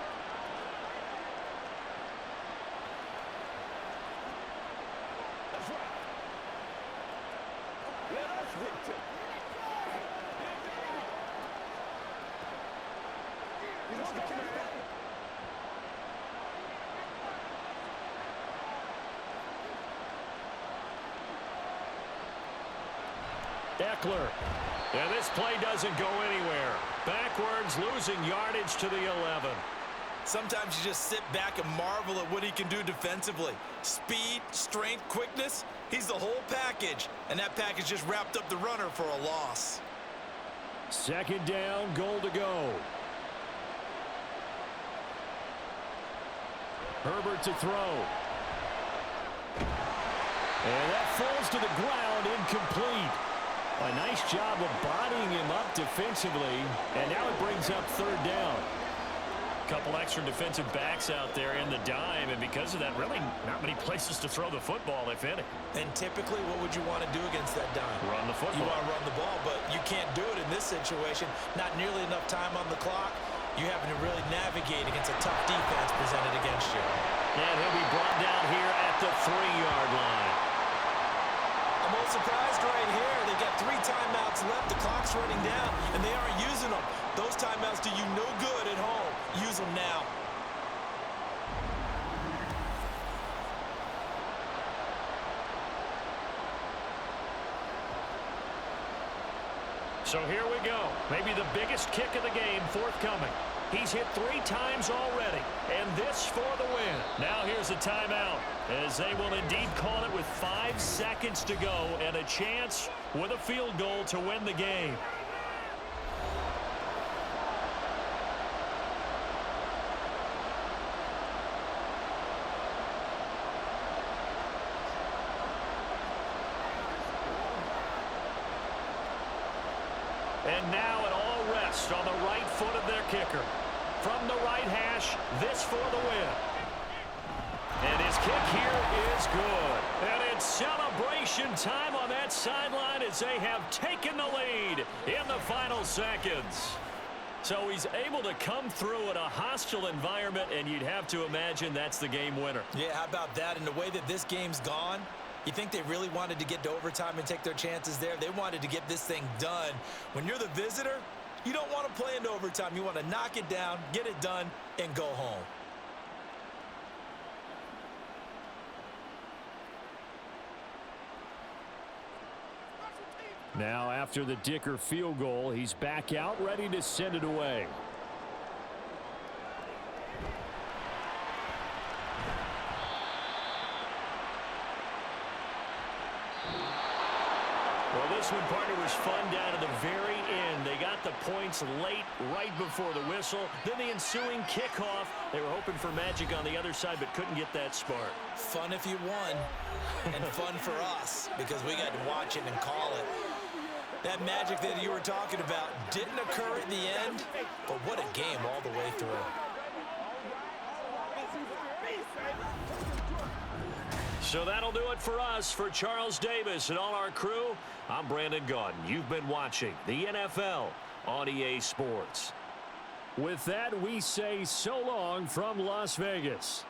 Eckler. And this play doesn't go anywhere. Backwards, losing yardage to the 11. Sometimes you just sit back and marvel at what he can do defensively. Speed, strength, quickness, he's the whole package. And that package just wrapped up the runner for a loss. Second down, goal to go. Herbert to throw. And that falls to the ground, incomplete. A nice job of bodying him up defensively, and now it brings up third down. Couple extra defensive backs out there in the dime, and because of that, really not many places to throw the football, if any. And typically, what would you want to do against that dime? Run the football. You want to run the ball, but you can't do it in this situation. Not nearly enough time on the clock. You having to really navigate against a tough defense presented against you. And he'll be brought down here at the 3-yard line. I'm a little surprised right here. They got 3 timeouts left. The clock's running down, and they aren't using them. Those timeouts do you no good at home. Use them now. So here we go. Maybe the biggest kick of the game forthcoming. He's hit 3 times already, and this for the win. Now here's a timeout, as they will indeed call it with 5 seconds to go and a chance with a field goal to win the game. And now it all rests on the right foot of their kicker. From the right hash, this for the win. And his kick here is good. And it's celebration time on that sideline as they have taken the lead in the final seconds. So he's able to come through in a hostile environment, and you'd have to imagine that's the game winner. Yeah, how about that? And the way that this game's gone, you think they really wanted to get to overtime and take their chances there? They wanted to get this thing done. When you're the visitor, you don't want to play into overtime. You want to knock it down, get it done, and go home. Now after the Dicker field goal, he's back out ready to send it away. Well, this one, partner, was fun down to the very end. They got the points late, right before the whistle. Then the ensuing kickoff. They were hoping for magic on the other side, but couldn't get that spark. Fun if you won, and fun for us, because we got to watch it and call it. That magic that you were talking about didn't occur at the end, but what a game all the way through. So that'll do it for us. For Charles Davis and all our crew, I'm Brandon Gaudin. You've been watching the NFL on EA Sports. With that, we say so long from Las Vegas.